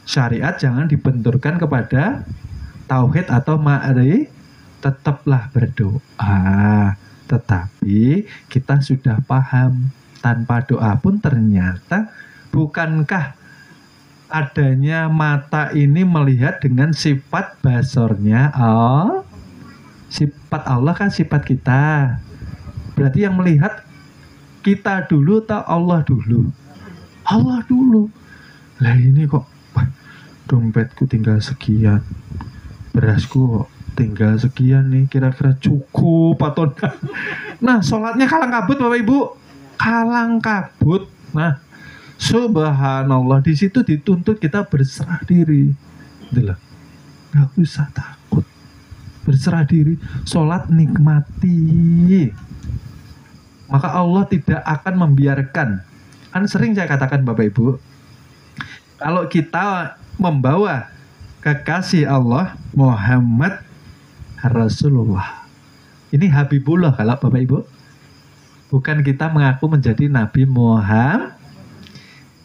syariat jangan dibenturkan kepada tauhid atau ma'rifat, tetaplah berdoa. Tetapi kita sudah paham tanpa doa pun ternyata bukankah adanya mata ini melihat dengan sifat basornya Allah? Sifat Allah kan sifat kita. Berarti yang melihat kita dulu atau Allah dulu? Allah dulu. Lah ini kok dompetku tinggal sekian, berasku kok tinggal sekian nih, kira-kira cukup atau enggak? Nah, sholatnya kalang kabut Bapak Ibu, kalang kabut. Nah, subhanallah, di situ dituntut kita berserah diri. Itulah, nggak usah takut, berserah diri, sholat nikmati. Maka Allah tidak akan membiarkan. Kan sering saya katakan Bapak Ibu, kalau kita membawa kekasih Allah Muhammad Rasulullah, ini Habibullah kalau Bapak Ibu, bukan kita mengaku menjadi Nabi Muhammad,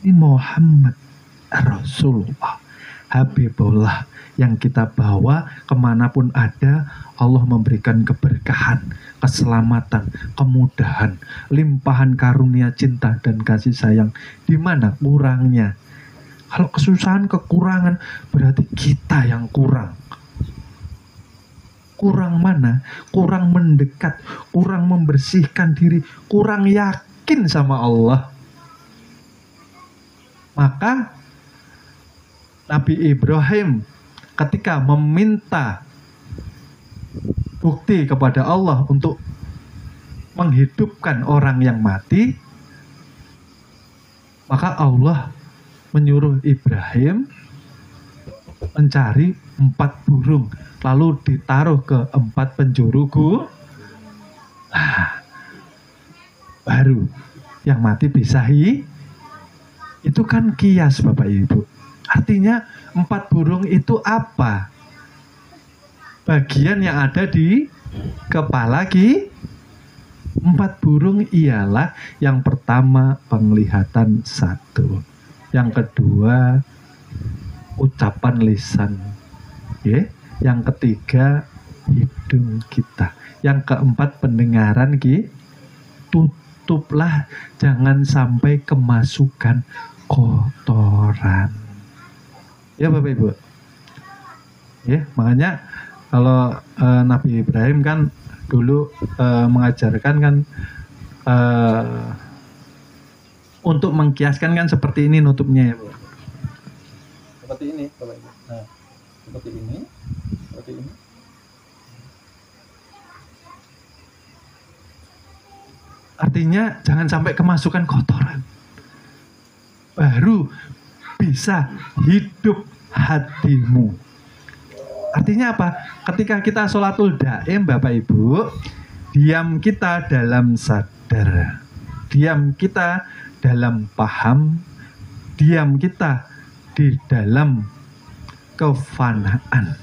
ini Muhammad Rasulullah, Habibullah, yang kita bawa kemanapun ada, Allah memberikan keberkahan, keselamatan, kemudahan, limpahan karunia cinta dan kasih sayang. Di mana kurangnya? Kalau kesusahan, kekurangan, berarti kita yang kurang. Kurang mana? Kurang mendekat, kurang membersihkan diri, kurang yakin sama Allah. Maka Nabi Ibrahim ketika meminta bukti kepada Allah untuk menghidupkan orang yang mati, maka Allah menyuruh Ibrahim mencari 4 burung, lalu ditaruh ke 4 penjuru gua. Nah, baru yang mati bisa itu kan kias Bapak Ibu. Artinya 4 burung itu apa? Bagian yang ada di kepala 4 burung ialah yang pertama penglihatan 1, yang kedua ucapan lisan, yang ketiga hidung kita, yang keempat pendengaran tutuplah, jangan sampai kemasukan kotoran. Ya Bapak Ibu. Makanya kalau Nabi Ibrahim kan dulu mengajarkan kan untuk mengkiaskan kan seperti ini nutupnya ya Bu. Seperti ini Bapak Ibu. Nah, seperti ini. Artinya jangan sampai kemasukan kotoran. Baru bisa hidup hatimu. Artinya apa? Ketika kita sholatul daim Bapak Ibu, diam kita dalam sadar, diam kita dalam paham, diam kita di dalam kefanaan.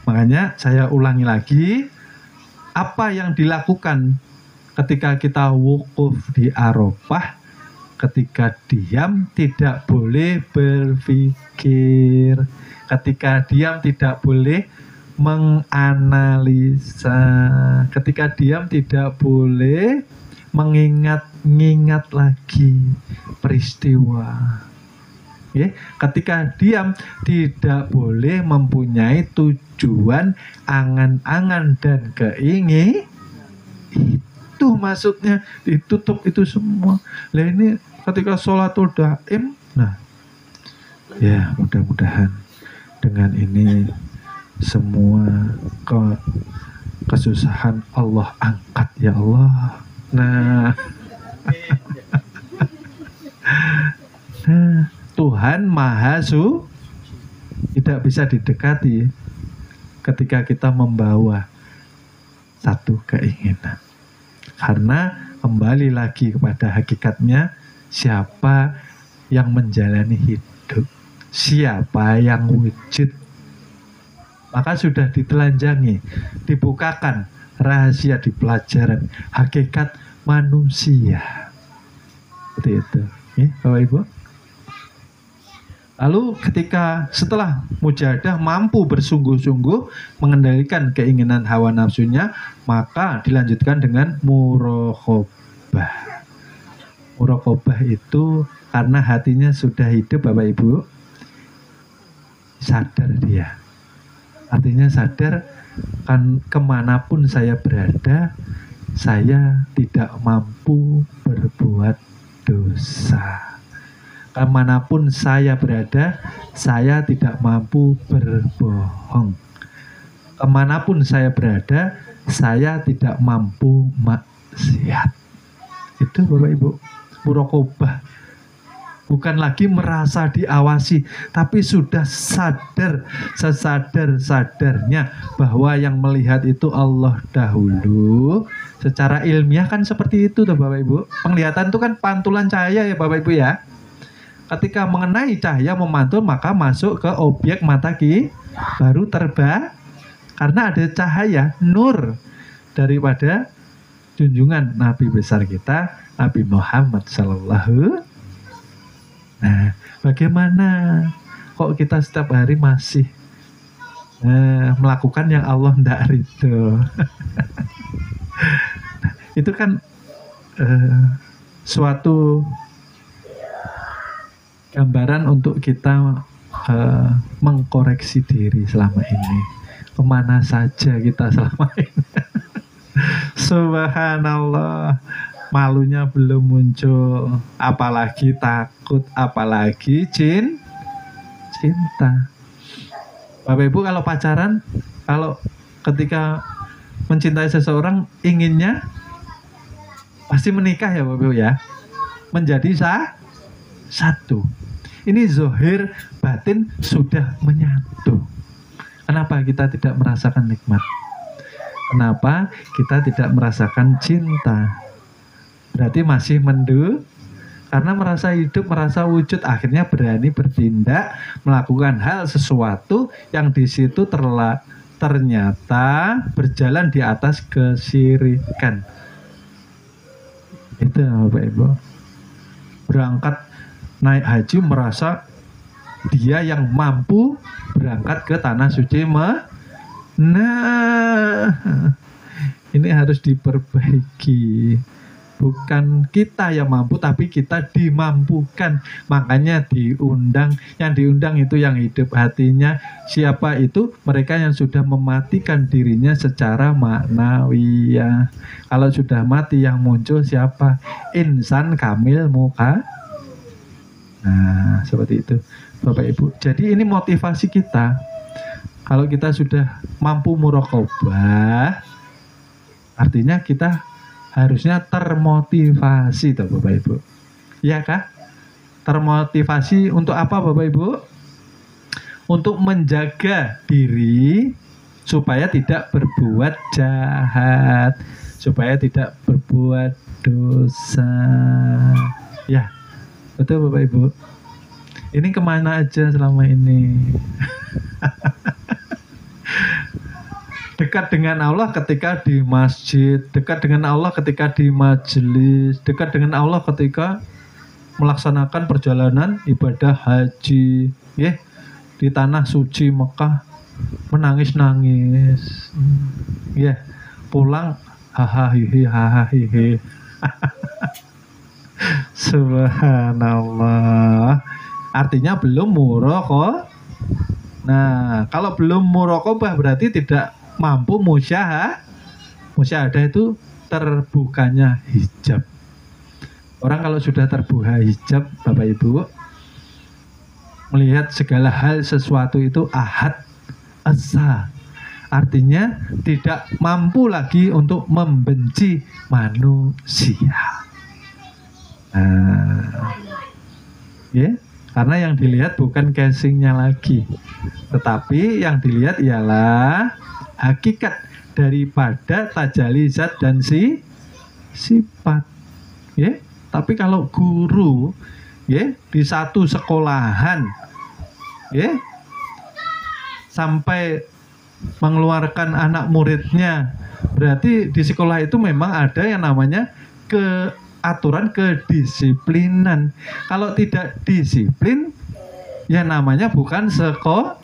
Makanya saya ulangi lagi, apa yang dilakukan ketika kita wukuf di Arafah, ketika diam tidak boleh berpikir, ketika diam tidak boleh menganalisa, ketika diam tidak boleh mengingat-ingat lagi peristiwa. Ketika diam tidak boleh mempunyai tujuan, angan-angan dan keingin. Itu maksudnya, ditutup itu semua. Lah ini ketika sholatul daim, nah ya mudah-mudahan dengan ini semua kesusahan Allah angkat ya Allah. Nah Tuhan Maha tidak bisa didekati ketika kita membawa satu keinginan. Karena kembali lagi kepada hakikatnya, siapa yang menjalani hidup, siapa yang wujud, maka sudah ditelanjangi, dibukakan rahasia di pelajaran hakikat manusia. Seperti itu, Bapak Ibu. Lalu ketika setelah mujahadah mampu bersungguh-sungguh mengendalikan keinginan hawa nafsunya, maka dilanjutkan dengan muraqabah. Muraqabah itu karena hatinya sudah hidup Bapak Ibu, sadar dia. Artinya sadar kan kemanapun saya berada, saya tidak mampu berbuat dosa. Kemanapun saya berada, saya tidak mampu berbohong. Kemanapun saya berada, saya tidak mampu maksiat. Itu Bapak Ibu, muraqabah. Bukan lagi merasa diawasi, tapi sudah sadar, sesadar-sadarnya bahwa yang melihat itu Allah dahulu. Secara ilmiah kan seperti itu tuh Bapak Ibu. Penglihatan itu kan pantulan cahaya ya Bapak Ibu ya. Ketika mengenai cahaya memantul, maka masuk ke objek mata baru terbang. Karena ada cahaya, nur daripada junjungan Nabi besar kita, Nabi Muhammad Sallallahu. Nah, bagaimana kok kita setiap hari masih melakukan yang Allah tidak ridho? Nah, itu kan suatu gambaran untuk kita mengkoreksi diri selama ini. Kemana saja kita selama ini? Subhanallah. Malunya belum muncul, apalagi takut, apalagi cinta. Bapak Ibu kalau pacaran, kalau ketika mencintai seseorang, inginnya pasti menikah ya Bapak Ibu ya, menjadi satu. Ini zohir batin sudah menyatu. Kenapa kita tidak merasakan nikmat? Kenapa kita tidak merasakan cinta? Berarti masih karena merasa hidup, merasa wujud, akhirnya berani bertindak, melakukan hal sesuatu yang di situ ternyata berjalan di atas kesyirikan. Itu Bapak Ibu. Berangkat naik haji merasa dia yang mampu berangkat ke tanah suci. Nah, ini harus diperbaiki. Bukan kita yang mampu, tapi kita dimampukan. Makanya diundang. Yang diundang itu yang hidup hatinya. Siapa itu? Mereka yang sudah mematikan dirinya secara maknawiyah. Kalau sudah mati, yang muncul siapa? Insan kamil muka. Nah, seperti itu Bapak Ibu. Jadi ini motivasi kita. Kalau kita sudah mampu muraqabah, artinya kita harusnya termotivasi toh Bapak Ibu. Iya kah? Termotivasi untuk apa Bapak Ibu? Untuk menjaga diri supaya tidak berbuat jahat, supaya tidak berbuat dosa. Ya, betul Bapak Ibu. Ini kemana aja selama ini? Dekat dengan Allah ketika di masjid, dekat dengan Allah ketika di majelis, dekat dengan Allah ketika melaksanakan perjalanan ibadah haji, ya, di tanah suci Mekah, menangis-nangis, ya, pulang hahaha. Subhanallah. Artinya belum muraqabah. Nah, kalau belum muraqabah berarti tidak mampu musyahadah itu terbukanya hijab. Orang kalau sudah terbuka hijab Bapak Ibu, melihat segala hal sesuatu itu ahad asa, artinya tidak mampu lagi untuk membenci manusia. Ya, karena yang dilihat bukan casingnya lagi, tetapi yang dilihat ialah hakikat daripada tajalli zat dan sifat. Ya, tapi kalau guru, ya, di satu sekolahan, ya, sampai mengeluarkan anak muridnya, berarti di sekolah itu memang ada yang namanya aturan kedisiplinan. Kalau tidak disiplin, ya namanya bukan sekolah.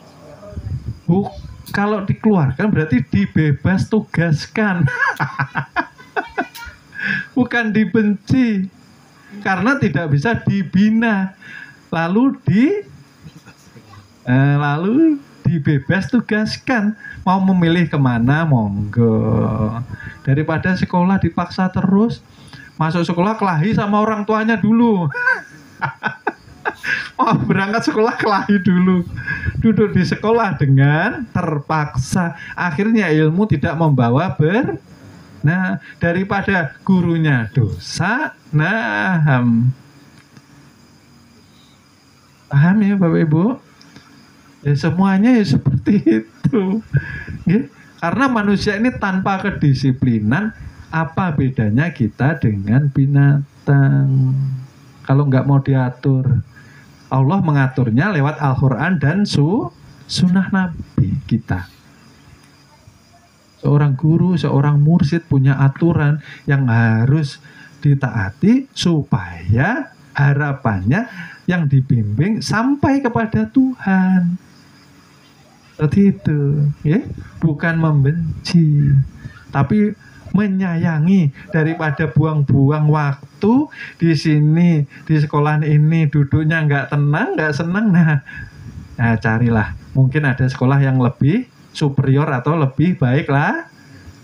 Kalau dikeluarkan berarti dibebas tugaskan. Bukan dibenci. Karena tidak bisa dibina. Lalu dibebas tugaskan. Mau memilih kemana, monggo. Daripada sekolah dipaksa terus. Masuk sekolah kelahi sama orang tuanya dulu. Mau berangkat sekolah kelahi dulu. Duduk di sekolah dengan terpaksa. Akhirnya ilmu tidak membawa Nah, daripada gurunya dosa, Nah, paham ya Bapak Ibu? Ya semuanya ya seperti itu. Ya, karena manusia ini tanpa kedisiplinan, apa bedanya kita dengan binatang? Kalau nggak mau diatur, Allah mengaturnya lewat Al-Quran dan sunnah Nabi kita. Seorang guru, seorang mursyid punya aturan yang harus ditaati supaya harapannya yang dibimbing sampai kepada Tuhan. Seperti itu, ya. Bukan membenci, tapi menyayangi, daripada buang-buang waktu di sini, di sekolah ini duduknya nggak tenang, nggak senang. Nah, carilah. Mungkin ada sekolah yang lebih superior atau lebih baik lah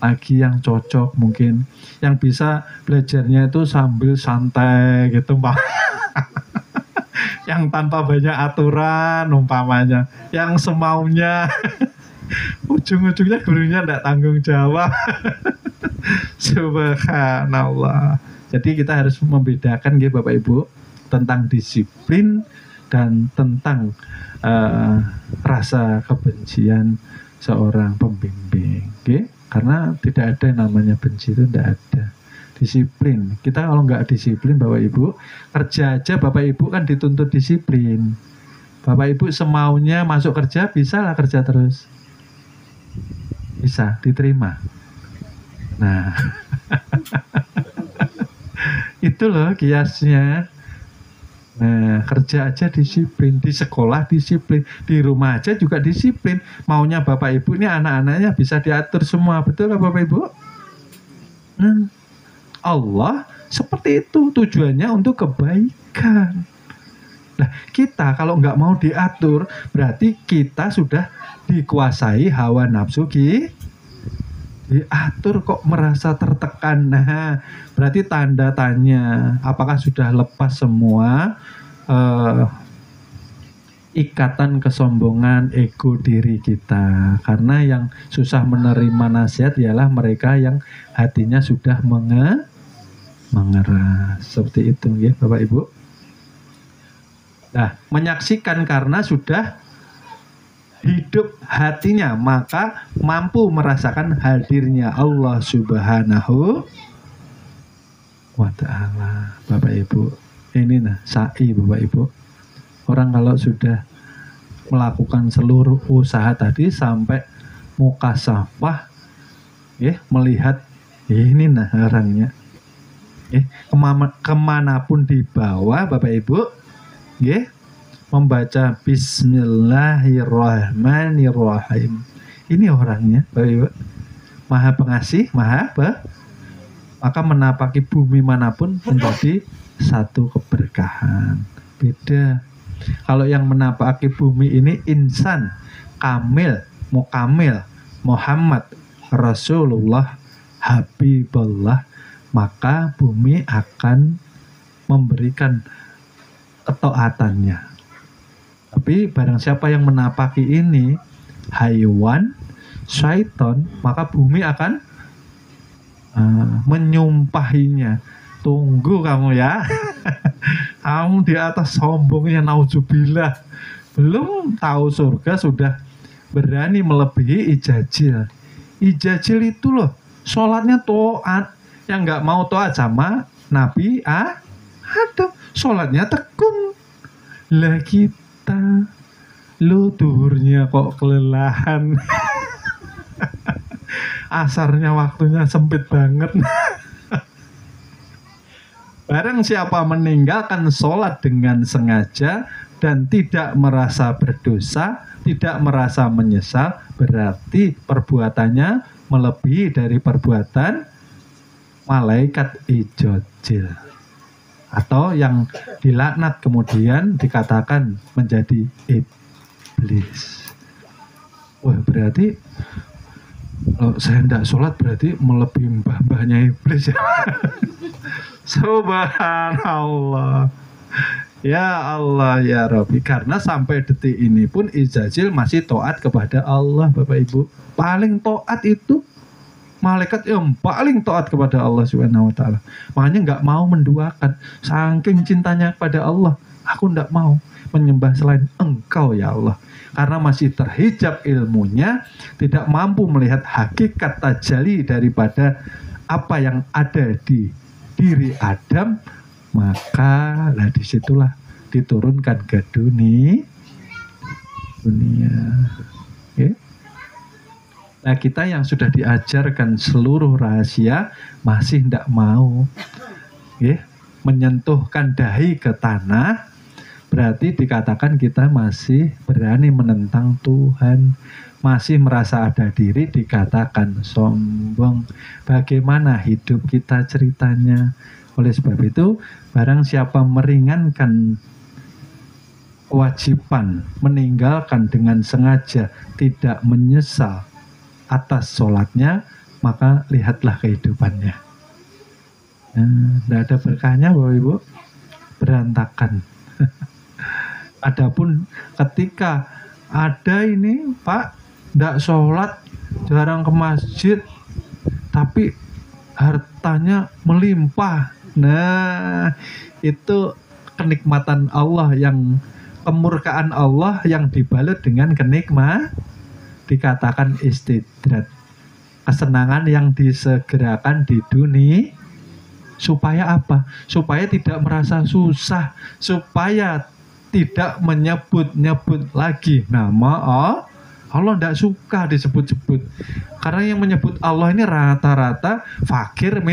lagi, yang cocok mungkin, yang bisa belajarnya itu sambil santai gitu, Pak. Yang tanpa banyak aturan umpamanya, yang semaunya. Ujung-ujungnya gurunya tidak tanggung jawab. Subhanallah. Jadi kita harus membedakan ya Bapak Ibu, tentang disiplin dan tentang rasa kebencian seorang pembimbing, okay? Karena tidak ada yang namanya benci, itu tidak ada. Disiplin, kita kalau nggak disiplin Bapak Ibu, kerja aja Bapak Ibu kan dituntut disiplin. Bapak Ibu semaunya masuk kerja, bisa lah kerja terus, bisa diterima. Nah, itu loh kiasnya. Nah, kerja aja disiplin, di sekolah disiplin, di rumah aja juga disiplin. Maunya Bapak Ibu ini anak-anaknya bisa diatur semua, betul lah Bapak Ibu? Allah seperti itu, tujuannya untuk kebaikan. Nah, kita kalau nggak mau diatur, berarti kita sudah dikuasai hawa nafsu diatur kok merasa tertekan. Nah, berarti tanda tanya, apakah sudah lepas semua ikatan kesombongan ego diri kita. Karena yang susah menerima nasihat ialah mereka yang hatinya sudah mengeras. Seperti itu ya Bapak Ibu. Nah, menyaksikan karena sudah hidup hatinya, maka mampu merasakan hadirnya Allah Subhanahu wa ta'ala. Bapak Ibu, ini sa'i Bapak Ibu. Orang kalau sudah melakukan seluruh usaha tadi sampai mukasafah, melihat ini orangnya, kemanapun dibawa Bapak Ibu, membaca Bismillahirrahmanirrahim. Ini orangnya, Bapak Ibu, Maha Pengasih, maka menapaki bumi manapun menjadi satu keberkahan. Beda. Kalau yang menapaki bumi ini insan kamil, mukamil, Muhammad Rasulullah Habibullah, maka bumi akan memberikan ketaatannya. Tapi barang siapa yang menapaki ini haywan, syaiton, maka bumi akan menyumpahinya. Tunggu kamu ya. Kamu di atas sombongnya, naudzubillah. Belum tahu surga sudah berani melebihi ijajil. Ijajil itu loh, sholatnya toat. Yang nggak mau toat sama Nabi Adam, sholatnya tekun. Lah kita, lu duhurnya kok kelelahan. Asarnya waktunya sempit banget. Barang siapa meninggalkan sholat dengan sengaja dan tidak merasa berdosa, tidak merasa menyesal, berarti perbuatannya melebihi dari perbuatan malaikat ijojil, atau yang dilaknat kemudian dikatakan menjadi iblis. Wah, berarti kalau saya tidak sholat berarti melebihi mbah-mbahnya iblis ya. Subhanallah. Ya Allah ya Rabbi. Karena sampai detik ini pun ijazil masih taat kepada Allah Bapak Ibu. Paling taat itu malaikat yang paling taat kepada Allah Subhanahu wa taala. Makanya nggak mau menduakan, saking cintanya kepada Allah. Aku nggak mau menyembah selain Engkau ya Allah. Karena masih terhijab ilmunya, tidak mampu melihat hakikat tajalli daripada apa yang ada di diri Adam, maka lah disitulah diturunkan ke dunia. Okay. Nah kita yang sudah diajarkan seluruh rahasia masih tidak mau, menyentuhkan dahi ke tanah, berarti dikatakan kita masih berani menentang Tuhan, masih merasa ada diri, dikatakan sombong. Bagaimana hidup kita ceritanya? Oleh sebab itu, barang siapa meringankan kewajiban, meninggalkan dengan sengaja, tidak menyesal atas sholatnya, maka lihatlah kehidupannya. Tidak ada berkahnya Bapak Ibu, berantakan. Adapun ketika ada ini Pak, tidak sholat, jarang ke masjid, tapi hartanya melimpah. Nah, itu kenikmatan Allah yang kemurkaan Allah yang dibalut dengan kenikmatan, dikatakan istidrat, kesenangan yang disegerakan di dunia. Supaya apa? Supaya tidak merasa susah, supaya tidak menyebut-nyebut lagi nama Allah. Tidak suka disebut-sebut, karena yang menyebut Allah ini rata-rata fakir,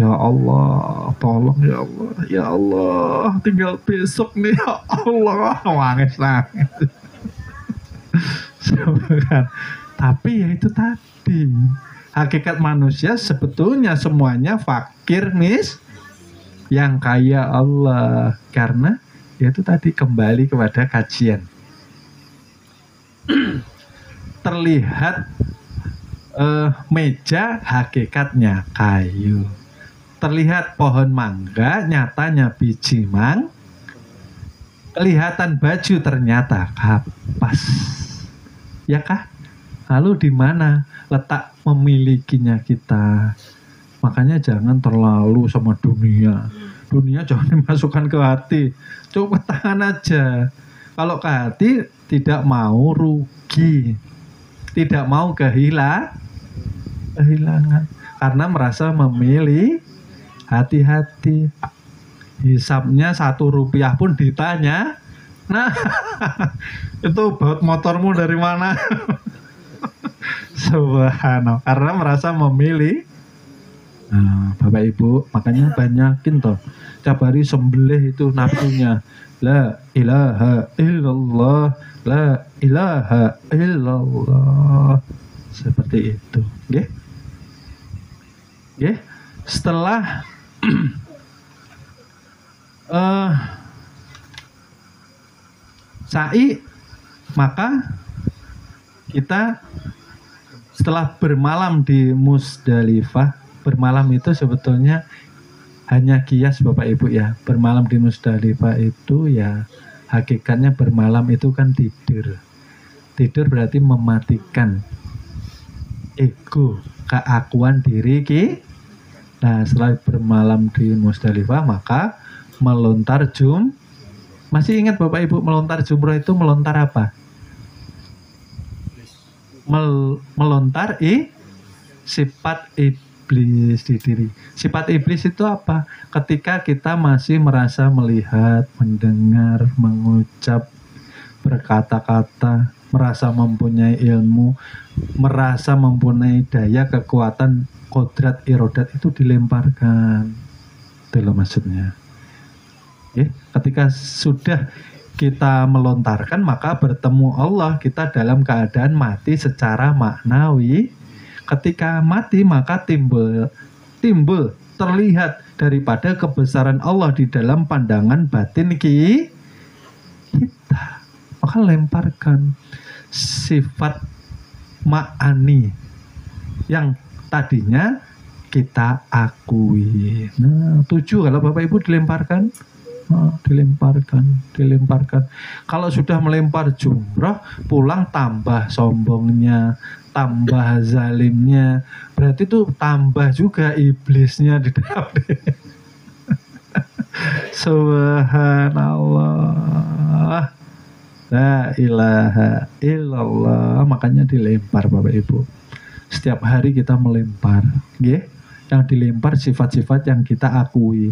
ya Allah, tolong ya Allah, ya Allah, tinggal besok nih ya Allah, nangis. Tapi ya itu tadi, hakikat manusia sebetulnya semuanya fakir, yang kaya Allah. Karena ya itu tadi, kembali kepada kajian. Terlihat meja, hakikatnya kayu. Terlihat pohon mangga, nyatanya biji kelihatan baju, ternyata kapas. Ya kah? Lalu di mana letak memilikinya kita? Makanya jangan terlalu sama dunia. Dunia jangan dimasukkan ke hati. Coba tangan aja. Kalau ke hati, tidak mau rugi, tidak mau kehilangan, karena merasa memilih. Hati-hati, hisapnya 1 rupiah pun ditanya. Nah, itu baut motormu dari mana? Subhanallah, karena merasa memilih. Nah, Bapak Ibu, makanya banyakin toh, tiap hari sembelih itu nafsunya. La ilaha illallah, la ilaha illallah. Seperti itu, Setelah sa'i, maka kita setelah bermalam di Musdalifah, bermalam itu sebetulnya hanya kias Bapak Ibu ya. Bermalam di Musdalifah itu ya hakikatnya bermalam itu kan tidur. Tidur berarti mematikan ego, keakuan diri kita. Nah, setelah bermalam di Musdalifah, maka melontar Masih ingat Bapak Ibu, melontar jumroh itu melontar apa? Melontar sifat iblis di diri. Sifat iblis itu apa? Ketika kita masih merasa melihat, mendengar, mengucap, berkata-kata, merasa mempunyai ilmu, merasa mempunyai daya, kekuatan, kodrat, irodat, itu dilemparkan. Itu loh maksudnya. Ketika sudah kita melontarkan, maka bertemu Allah, kita dalam keadaan mati secara maknawi. Ketika mati, maka timbul terlihat daripada kebesaran Allah di dalam pandangan batin kita. Maka lemparkan sifat ma'ani yang tadinya kita akui. Nah, 7 kalau Bapak Ibu dilemparkan. dilemparkan. Kalau sudah melempar jumrah, pulang tambah sombongnya, tambah zalimnya, berarti itu tambah juga iblisnya di dalam. Subhanallah, la ilaha illallah. Makanya dilempar Bapak Ibu. Setiap hari kita melempar, nggih. Yang dilempar sifat-sifat yang kita akui.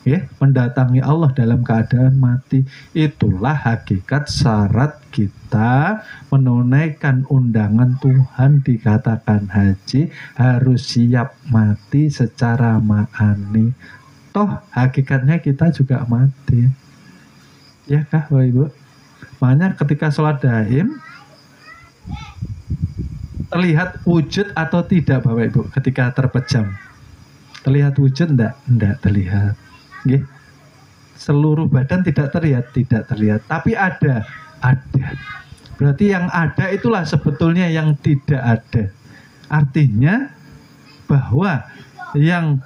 Ya, mendatangi Allah dalam keadaan mati. Itulah hakikat syarat kita menunaikan undangan Tuhan. Dikatakan haji harus siap mati secara ma'ani. Toh hakikatnya kita juga mati. Ya kah Bapak Ibu? Makanya ketika sholat daim terlihat wujud atau tidak Bapak Ibu ketika terpejam? Terlihat wujud enggak? Enggak terlihat. Nggih. Seluruh badan tidak terlihat, tapi ada. Berarti yang ada itulah sebetulnya yang tidak ada. Artinya bahwa yang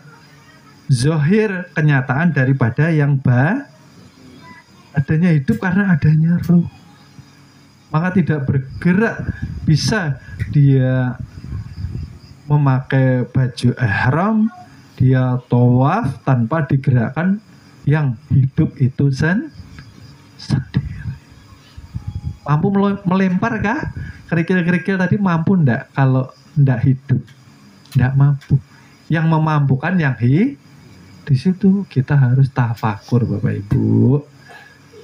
zahir kenyataan daripada yang adanya hidup karena adanya ruh. Maka tidak bergerak, bisa dia memakai baju ihram, dia tawaf tanpa digerakkan, yang hidup itu sendiri. Mampu melempar kah? Kerikil-kerikil tadi mampu ndak? Kalau ndak hidup, ndak mampu. Yang memampukan yang di situ kita harus tafakur Bapak Ibu.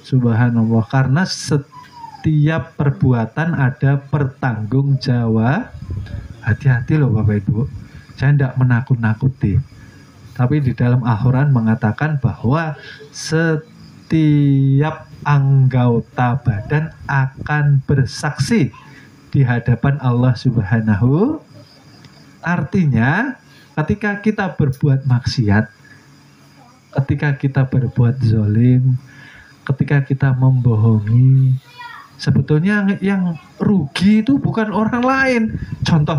Subhanallah, karena setiap perbuatan ada pertanggungjawab. Hati-hati loh Bapak Ibu. Saya ndak menakut-nakuti. Tapi di dalam Al-Quran mengatakan bahwa setiap anggota badan akan bersaksi di hadapan Allah Subhanahu. Artinya ketika kita berbuat maksiat, ketika kita berbuat zalim, ketika kita membohongi, sebetulnya yang rugi itu bukan orang lain. Contoh.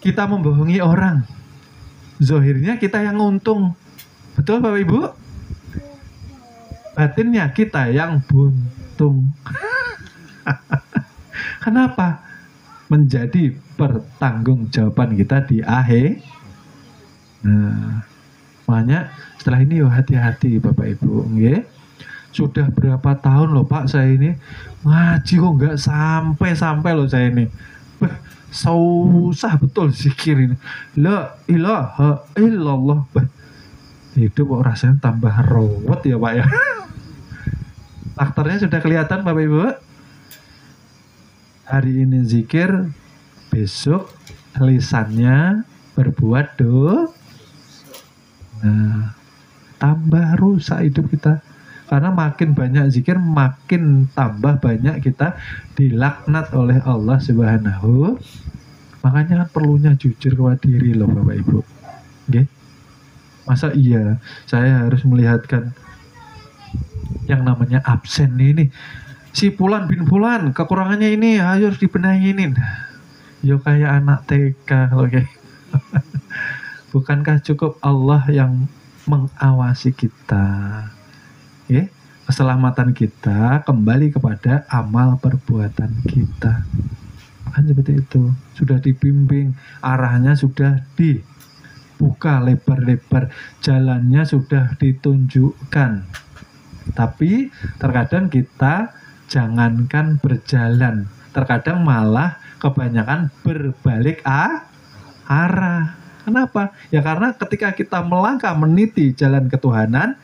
Kita membohongi orang, zahirnya kita yang untung, betul Bapak Ibu? Batinnya kita yang buntung. Kenapa? Menjadi pertanggungjawaban kita di akhir. Nah, makanya setelah ini hati-hati Bapak Ibu, nggih. Sudah berapa tahun loh Pak saya ini ngaji kok nggak sampai loh saya ini. Susah betul zikir ini. La ilaha illallah. Hidup kok rasanya tambah ruwet ya Pak ya. Aktornya sudah kelihatan Bapak Ibu. Hari ini zikir, besok lisannya berbuat nah, tambah rusak hidup kita. Karena makin banyak zikir, makin tambah banyak kita dilaknat oleh Allah Subhanahu. Makanya kan perlunya jujur kepada diri loh Bapak Ibu. Oke? Masa iya saya harus melihatkan yang namanya absen ini. Si Fulan bin Fulan kekurangannya ini harus dibenahi ini. Yo kayak anak TK kalau kayak. Bukankah cukup Allah yang mengawasi kita? Ya, keselamatan kita kembali kepada amal perbuatan kita. Kan seperti itu. Sudah dibimbing, arahnya sudah dibuka lebar-lebar, jalannya sudah ditunjukkan. Tapi terkadang kita jangankan berjalan, terkadang malah kebanyakan berbalik arah. Kenapa? Ya karena ketika kita melangkah meniti jalan ketuhanan,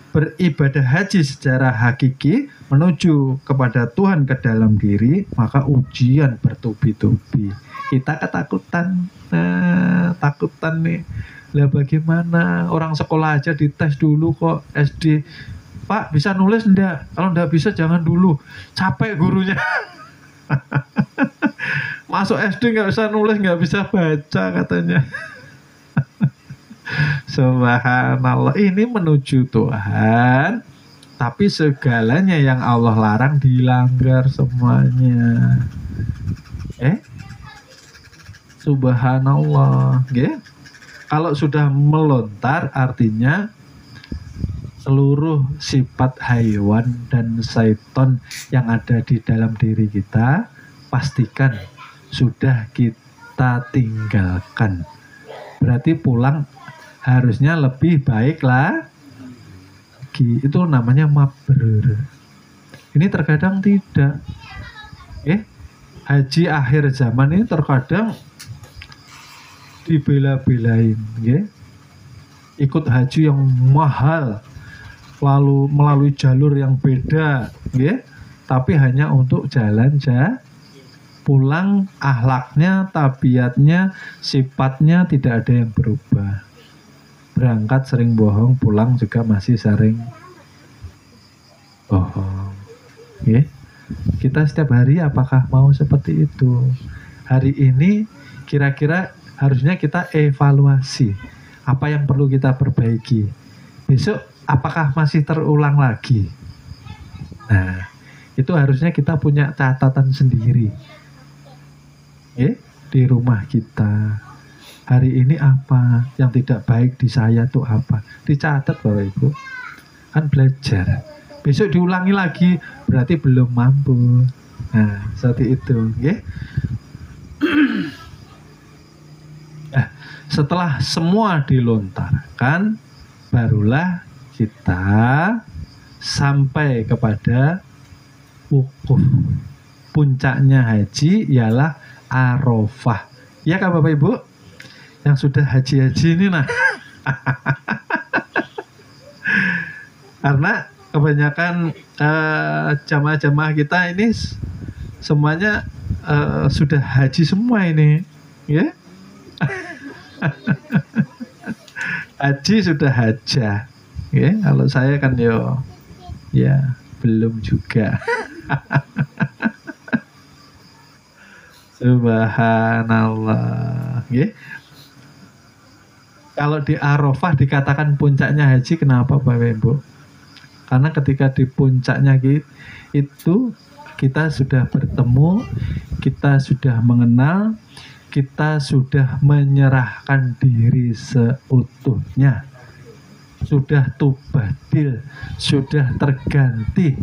beribadah haji secara hakiki menuju kepada Tuhan ke dalam diri, maka ujian bertubi-tubi. Kita ketakutan, takutan nih. Lah bagaimana? Orang sekolah aja dites dulu kok SD. Pak bisa nulis enggak? Kalau enggak bisa jangan dulu. Capek gurunya. Masuk SD nggak bisa nulis, nggak bisa baca katanya. Subhanallah, ini menuju Tuhan, tapi segalanya yang Allah larang dilanggar semuanya. Subhanallah, Kalau sudah melontar artinya seluruh sifat haiwan dan syaiton yang ada di dalam diri kita pastikan sudah kita tinggalkan. Berarti pulang harusnya lebih baik lagi. Itu namanya mabrur. Ini terkadang tidak. Haji akhir zaman ini terkadang dibela-belain, ikut haji yang mahal, lalu melalui jalur yang beda, tapi hanya untuk jalan pulang akhlaknya, tabiatnya, sifatnya tidak ada yang berubah. Berangkat sering bohong, pulang juga masih sering bohong. Kita setiap hari apakah mau seperti itu? Hari ini kira-kira harusnya kita evaluasi apa yang perlu kita perbaiki. Besok apakah masih terulang lagi? Nah, itu harusnya kita punya catatan sendiri. Di rumah kita. Hari ini apa yang tidak baik di saya tuh apa? Dicatat Bapak Ibu. Kan belajar. Besok diulangi lagi, berarti belum mampu. Nah, seperti itu, Nah, setelah semua dilontarkan, barulah kita sampai kepada wukuf. Puncaknya haji ialah Arafah. Ya kan Bapak Ibu? Yang sudah haji-haji ini nah. Karena kebanyakan jamaah-jamaah kita ini semuanya sudah haji semua ini, haji sudah hajah, kalau saya kan ya belum juga. Subhanallah, Kalau di Arafah dikatakan puncaknya haji, kenapa Bapak Ibu? Karena ketika di puncaknya itu kita sudah bertemu, kita sudah mengenal, kita sudah menyerahkan diri seutuhnya, sudah tubadil, sudah terganti,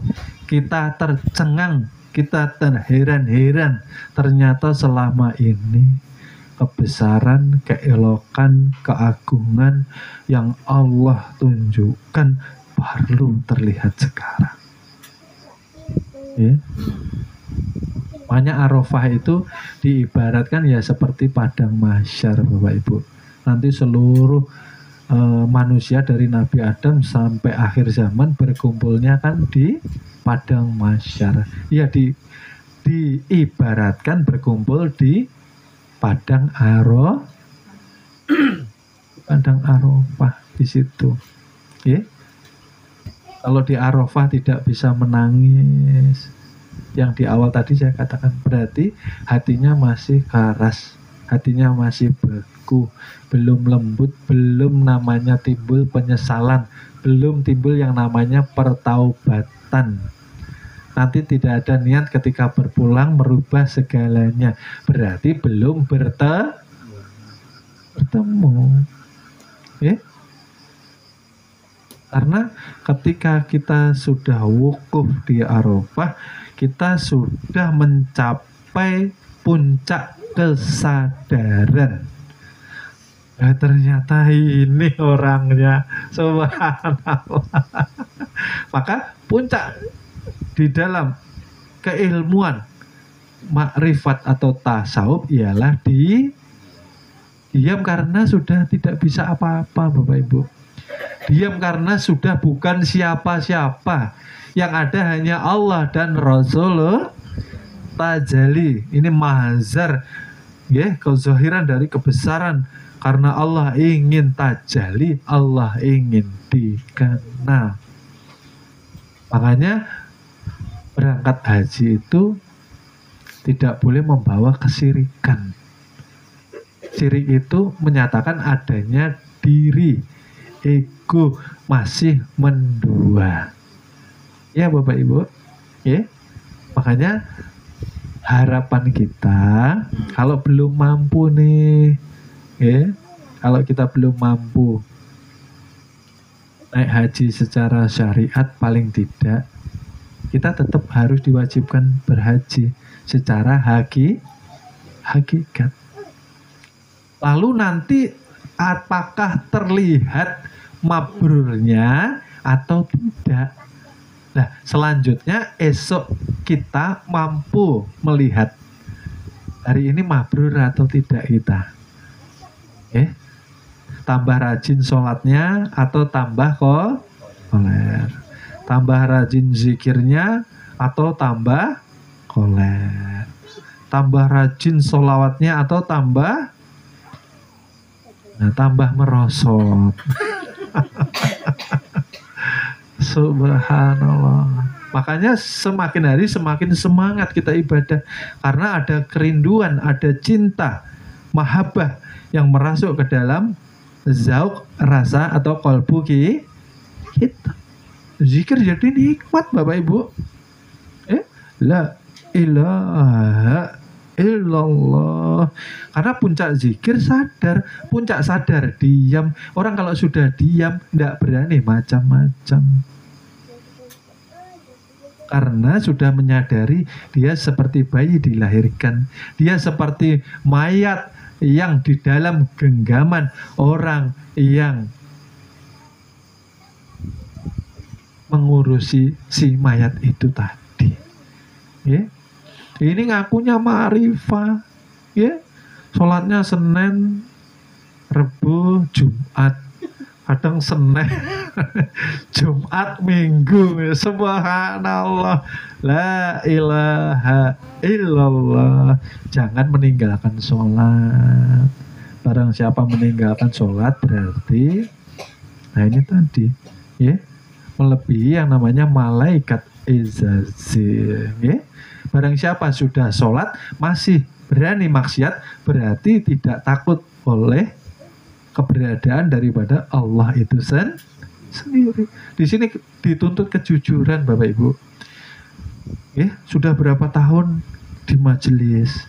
kita tercengang, kita terheran-heran. Ternyata selama ini kebesaran, keelokan, keagungan yang Allah tunjukkan baru terlihat sekarang. Makanya Arafah itu diibaratkan ya seperti padang mahsyar Bapak Ibu. Nanti seluruh manusia dari Nabi Adam sampai akhir zaman berkumpulnya kan di padang mahsyar. Ya diibaratkan berkumpul di padang Arafah di situ. Kalau di Arafah tidak bisa menangis, yang di awal tadi saya katakan, berarti hatinya masih keras, hatinya masih beku, belum lembut, belum namanya timbul penyesalan, belum timbul yang namanya pertaubatan. Nanti tidak ada niat ketika berpulang merubah segalanya, berarti belum bertemu. Karena ketika kita sudah wukuf di Arafah, kita sudah mencapai puncak kesadaran. Nah, ternyata ini orangnya, subhanallah. Maka puncak di dalam keilmuan makrifat atau tasawuf ialah diam karena sudah tidak bisa apa-apa Bapak Ibu. Diam karena sudah bukan siapa-siapa. Yang ada hanya Allah dan Rasulullah tajali. Ini mahazar, kezahiran dari kebesaran. Karena Allah ingin tajali, Allah ingin dikenal. Makanya berangkat haji itu tidak boleh membawa kesirikan. Syirik itu menyatakan adanya diri, ego masih mendua. Ya Bapak Ibu, makanya harapan kita kalau belum mampu nih, kalau kita belum mampu naik haji secara syariat, paling tidak kita tetap harus diwajibkan berhaji secara hakikat. Lalu nanti apakah terlihat mabrurnya atau tidak? Nah, selanjutnya esok kita mampu melihat hari ini mabrur atau tidak kita. Tambah rajin sholatnya atau tambah koler. Tambah rajin zikirnya atau tambah koler. Tambah rajin sholawatnya atau tambah merosot. Subhanallah. Makanya semakin hari semakin semangat kita ibadah, karena ada kerinduan, ada cinta, mahabbah yang merasuk ke dalam zauq, rasa atau qalbu kita. Zikir jadi nikmat Bapak Ibu. La ilaha illallah. Karena puncak zikir sadar, puncak sadar diam. Orang kalau sudah diam tidak berani macam-macam, karena sudah menyadari dia seperti bayi dilahirkan, dia seperti mayat yang di dalam genggaman orang yang mengurusi si mayat itu tadi. Ini ngakunya ma'rifah, sholatnya Senin, Rebu, Jumat, kadang Senin, Jumat, Minggu. Subhanallah, la ilaha illallah. Jangan meninggalkan sholat. Barang siapa meninggalkan sholat berarti, nah ini tadi, melebihi yang namanya malaikat izazil. Barang siapa sudah sholat masih berani maksiat, berarti tidak takut oleh keberadaan daripada Allah itu sendiri. Di sini dituntut kejujuran Bapak Ibu. Sudah berapa tahun di majelis,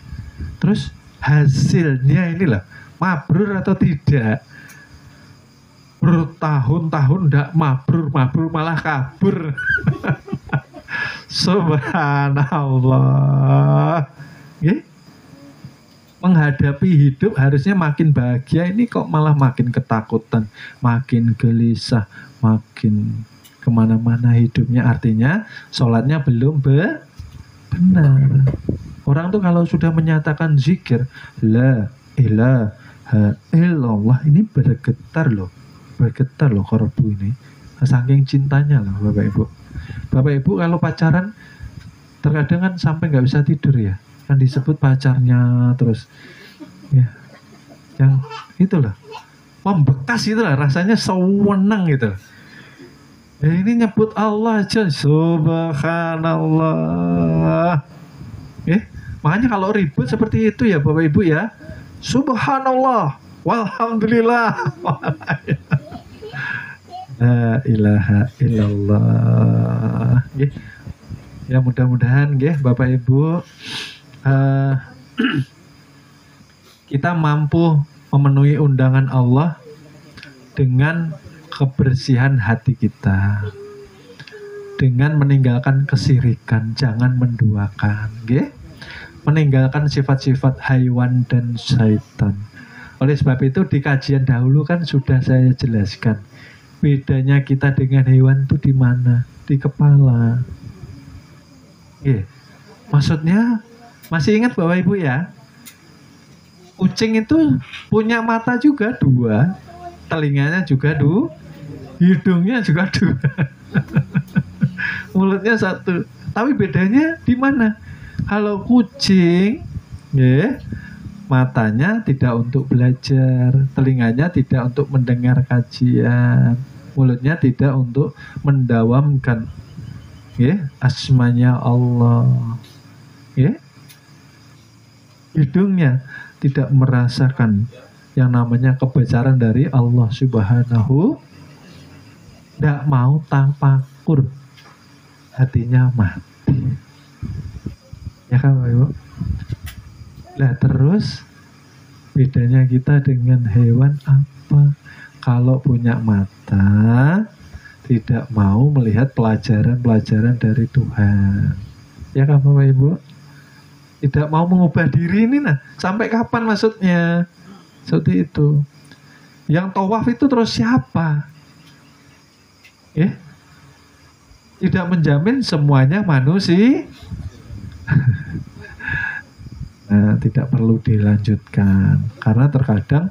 terus hasilnya inilah mabrur atau tidak? Bertahun-tahun tidak mabrur malah kabur. Subhanallah. Menghadapi hidup harusnya makin bahagia, ini kok malah makin ketakutan, makin gelisah, makin kemana-mana hidupnya. Artinya sholatnya belum benar. Orang tuh kalau sudah menyatakan zikir la ilaha illallah, ini bergetar loh korbu ini, saking cintanya loh Bapak Ibu. Bapak Ibu kalau pacaran terkadang kan sampai nggak bisa tidur ya, kan disebut pacarnya terus, yang itulah membekas, itulah rasanya sewenang gitu. Ini nyebut Allah aja, subhanallah. Makanya kalau ribut seperti itu ya Bapak Ibu ya, subhanallah, walhamdulillah, la ilaha illallah. Ya mudah-mudahan Bapak Ibu kita mampu memenuhi undangan Allah dengan kebersihan hati kita, dengan meninggalkan kesirikan, jangan menduakan, meninggalkan sifat-sifat haiwan dan syaitan. Oleh sebab itu di kajian dahulu kan sudah saya jelaskan bedanya kita dengan hewan itu di mana? Di kepala. Maksudnya masih ingat Bapak Ibu ya? Kucing itu punya mata juga 2, telinganya juga 2, hidungnya juga 2, mulutnya 1. Tapi bedanya di mana? Kalau kucing, matanya tidak untuk belajar, telinganya tidak untuk mendengar kajian, mulutnya tidak untuk mendawamkan asmanya Allah, hidungnya tidak merasakan yang namanya kebesaran dari Allah Subhanahu, tidak mau tafakur, hatinya mati. Ya kan Bapak Ibu? Nah terus Bedanya kita dengan hewan apa? Kalau punya mata, tidak mau melihat pelajaran-pelajaran dari Tuhan. Ya kan Bapak Ibu? Tidak mau mengubah diri ini, nah sampai kapan maksudnya? Seperti itu. Yang tawaf itu terus siapa? Tidak menjamin semuanya manusia. Nah, tidak perlu dilanjutkan karena terkadang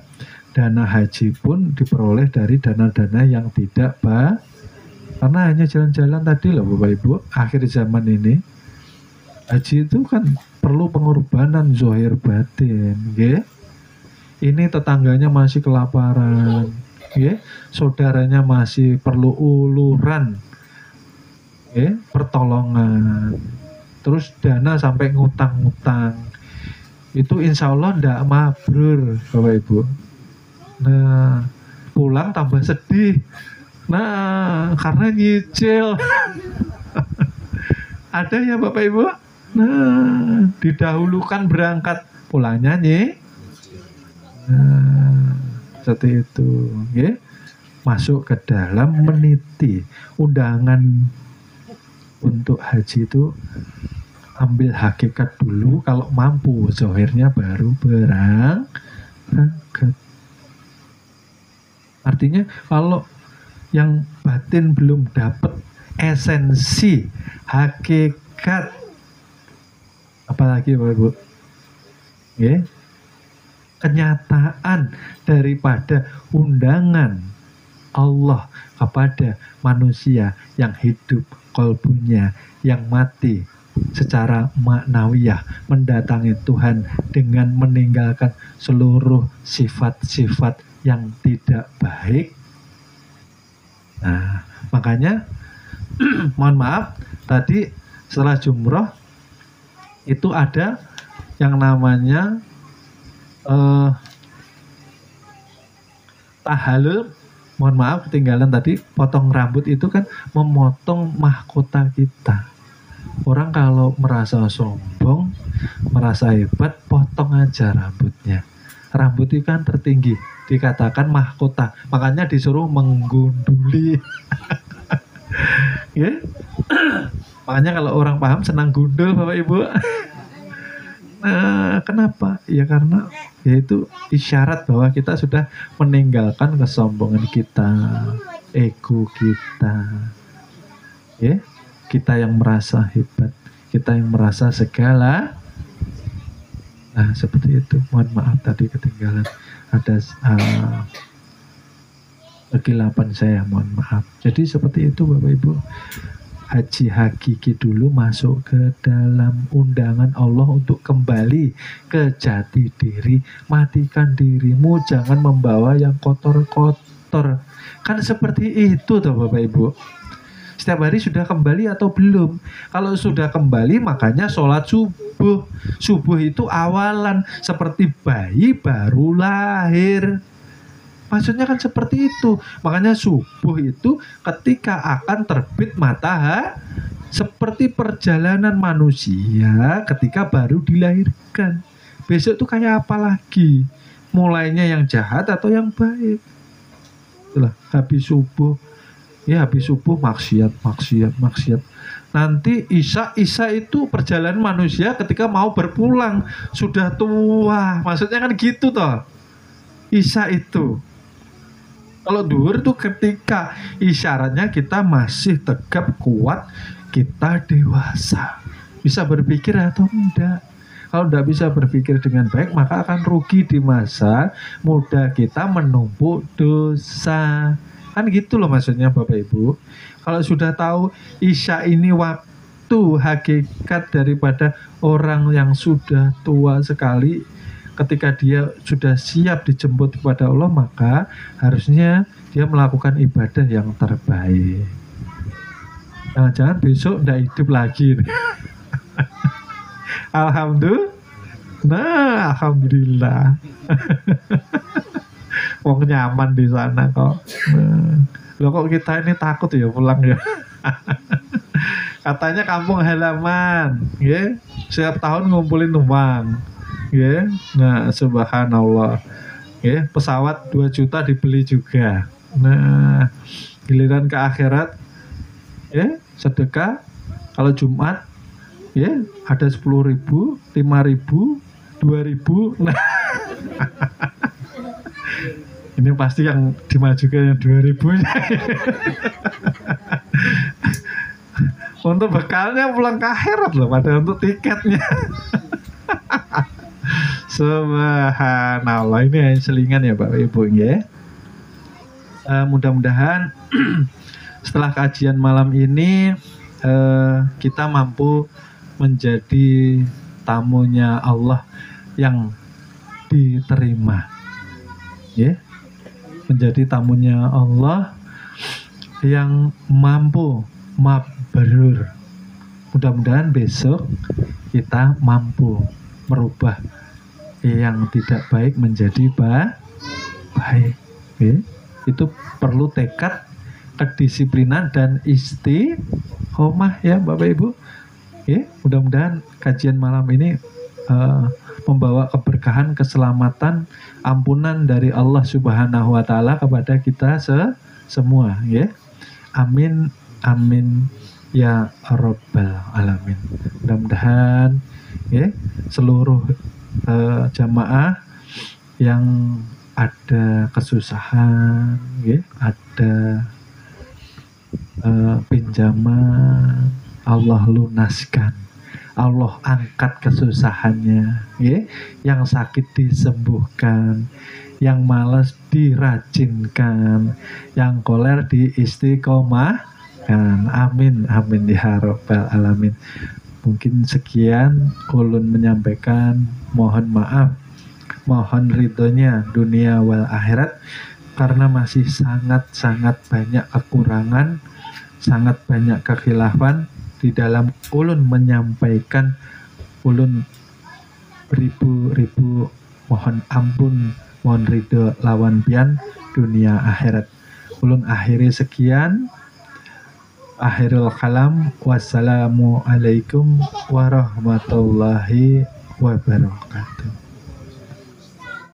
dana haji pun diperoleh dari dana-dana yang tidak karena hanya jalan-jalan tadi loh Bapak Ibu. Akhir zaman ini haji itu kan perlu pengorbanan zahir batin, nggih. Ini tetangganya masih kelaparan, nggih. Saudaranya masih perlu uluran, nggih, pertolongan. Terus dana sampai ngutang-ngutang. Itu insya Allah ndak mabrur Bapak Ibu. Nah, pulang tambah sedih. Nah, karena nyicil. Ada ya Bapak Ibu? Nah, didahulukan berangkat, pulangnya nah, seperti itu. Okay? Masuk ke dalam meniti undangan untuk haji itu. Ambil hakikat dulu, kalau mampu zahirnya baru berangkat. Artinya kalau yang batin belum dapat esensi hakikat, apalagi Bapak Ibu, kenyataan daripada undangan Allah kepada manusia yang hidup kalbunya, yang mati secara maknawiyah, mendatangi Tuhan dengan meninggalkan seluruh sifat-sifat yang tidak baik. Nah, makanya mohon maaf, tadi setelah jumroh itu ada yang namanya tahallul. Mohon maaf ketinggalan tadi, potong rambut itu kan memotong mahkota kita. Orang kalau merasa sombong, merasa hebat, potong aja rambutnya. Rambut itu kan tertinggi, dikatakan mahkota. Makanya disuruh menggunduli. Ya? Makanya kalau orang paham senang gundul Bapak Ibu. Nah, kenapa? Ya karena yaitu isyarat bahwa kita sudah meninggalkan kesombongan kita, ego kita. Ya? Kita yang merasa hebat, kita yang merasa segala. Nah, seperti itu. Mohon maaf tadi ketinggalan. Ada kegilapan saya, mohon maaf. Jadi seperti itu Bapak Ibu. Haji hakiki dulu masuk ke dalam undangan Allah untuk kembali ke jati diri. Matikan dirimu, jangan membawa yang kotor-kotor. Kan seperti itu toh Bapak Ibu. Setiap hari sudah kembali atau belum? Kalau sudah kembali, makanya sholat subuh. Subuh itu awalan, seperti bayi baru lahir. Maksudnya kan seperti itu. Makanya subuh itu ketika akan terbit matahari, seperti perjalanan manusia ketika baru dilahirkan. Besok itu kayak apa lagi? Mulainya yang jahat atau yang baik? Itulah, habis subuh. Ya habis subuh maksiat. Nanti Isya itu perjalanan manusia ketika mau berpulang. Sudah tua. Maksudnya kan gitu toh. Isya itu. Kalau duhur itu ketika isyaratnya kita masih tegap kuat, kita dewasa. Bisa berpikir atau enggak. Kalau tidak bisa berpikir dengan baik, maka akan rugi di masa muda kita menumpuk dosa. Kan gitu loh maksudnya Bapak Ibu. Kalau sudah tahu Isya ini waktu hakikat daripada orang yang sudah tua sekali, ketika dia sudah siap dijemput kepada Allah, maka harusnya dia melakukan ibadah yang terbaik. Jangan-jangan besok tidak hidup lagi. Alhamdulillah. Wong nyaman di sana kok. Loh kok kita ini takut ya pulang ya. Katanya kampung halaman, ya. Setiap tahun ngumpulin uang. Ya. Nah, subhanallah. Ya, pesawat 2 juta dibeli juga. Nah, giliran ke akhirat ya, sedekah kalau Jumat ya ada 10.000, 5.000, 2.000. Nah, ini pasti yang dimajukan yang 2.000 untuk bekalnya pulang ke akhirat loh, pada untuk tiketnya. Subhanallah, ini hanya selingan ya Bapak Ibu ya. Mudah-mudahan setelah kajian malam ini kita mampu menjadi tamunya Allah yang diterima, ya, menjadi tamunya Allah yang mampu mabrur. Mudah-mudahan besok kita mampu merubah yang tidak baik menjadi baik. Ya. Itu perlu tekad, kedisiplinan dan istiqomah ya Bapak Ibu. Ya, mudah-mudahan kajian malam ini membawa keberkahan, keselamatan, ampunan dari Allah Subhanahu wa taala kepada kita semua ya. Amin amin ya rabbal alamin. Mudah-mudahan ya seluruh jamaah yang ada kesusahan ya, ada pinjaman, Allah lunaskan, Allah angkat kesusahannya ya. Yang sakit disembuhkan, yang malas dirajinkan, yang koler diistiqomahkan. Amin amin ya rabbal alamin. Mungkin sekian ulun menyampaikan, mohon maaf, mohon ridhonya dunia wal akhirat, karena masih sangat-sangat banyak kekurangan, sangat banyak kekhilafan di dalam ulun menyampaikan. Ulun beribu-ribu mohon ampun, mohon ridho lawan pian dunia akhirat. Ulun akhiri sekian. Akhirul kalam. Wassalamualaikum warahmatullahi wabarakatuh.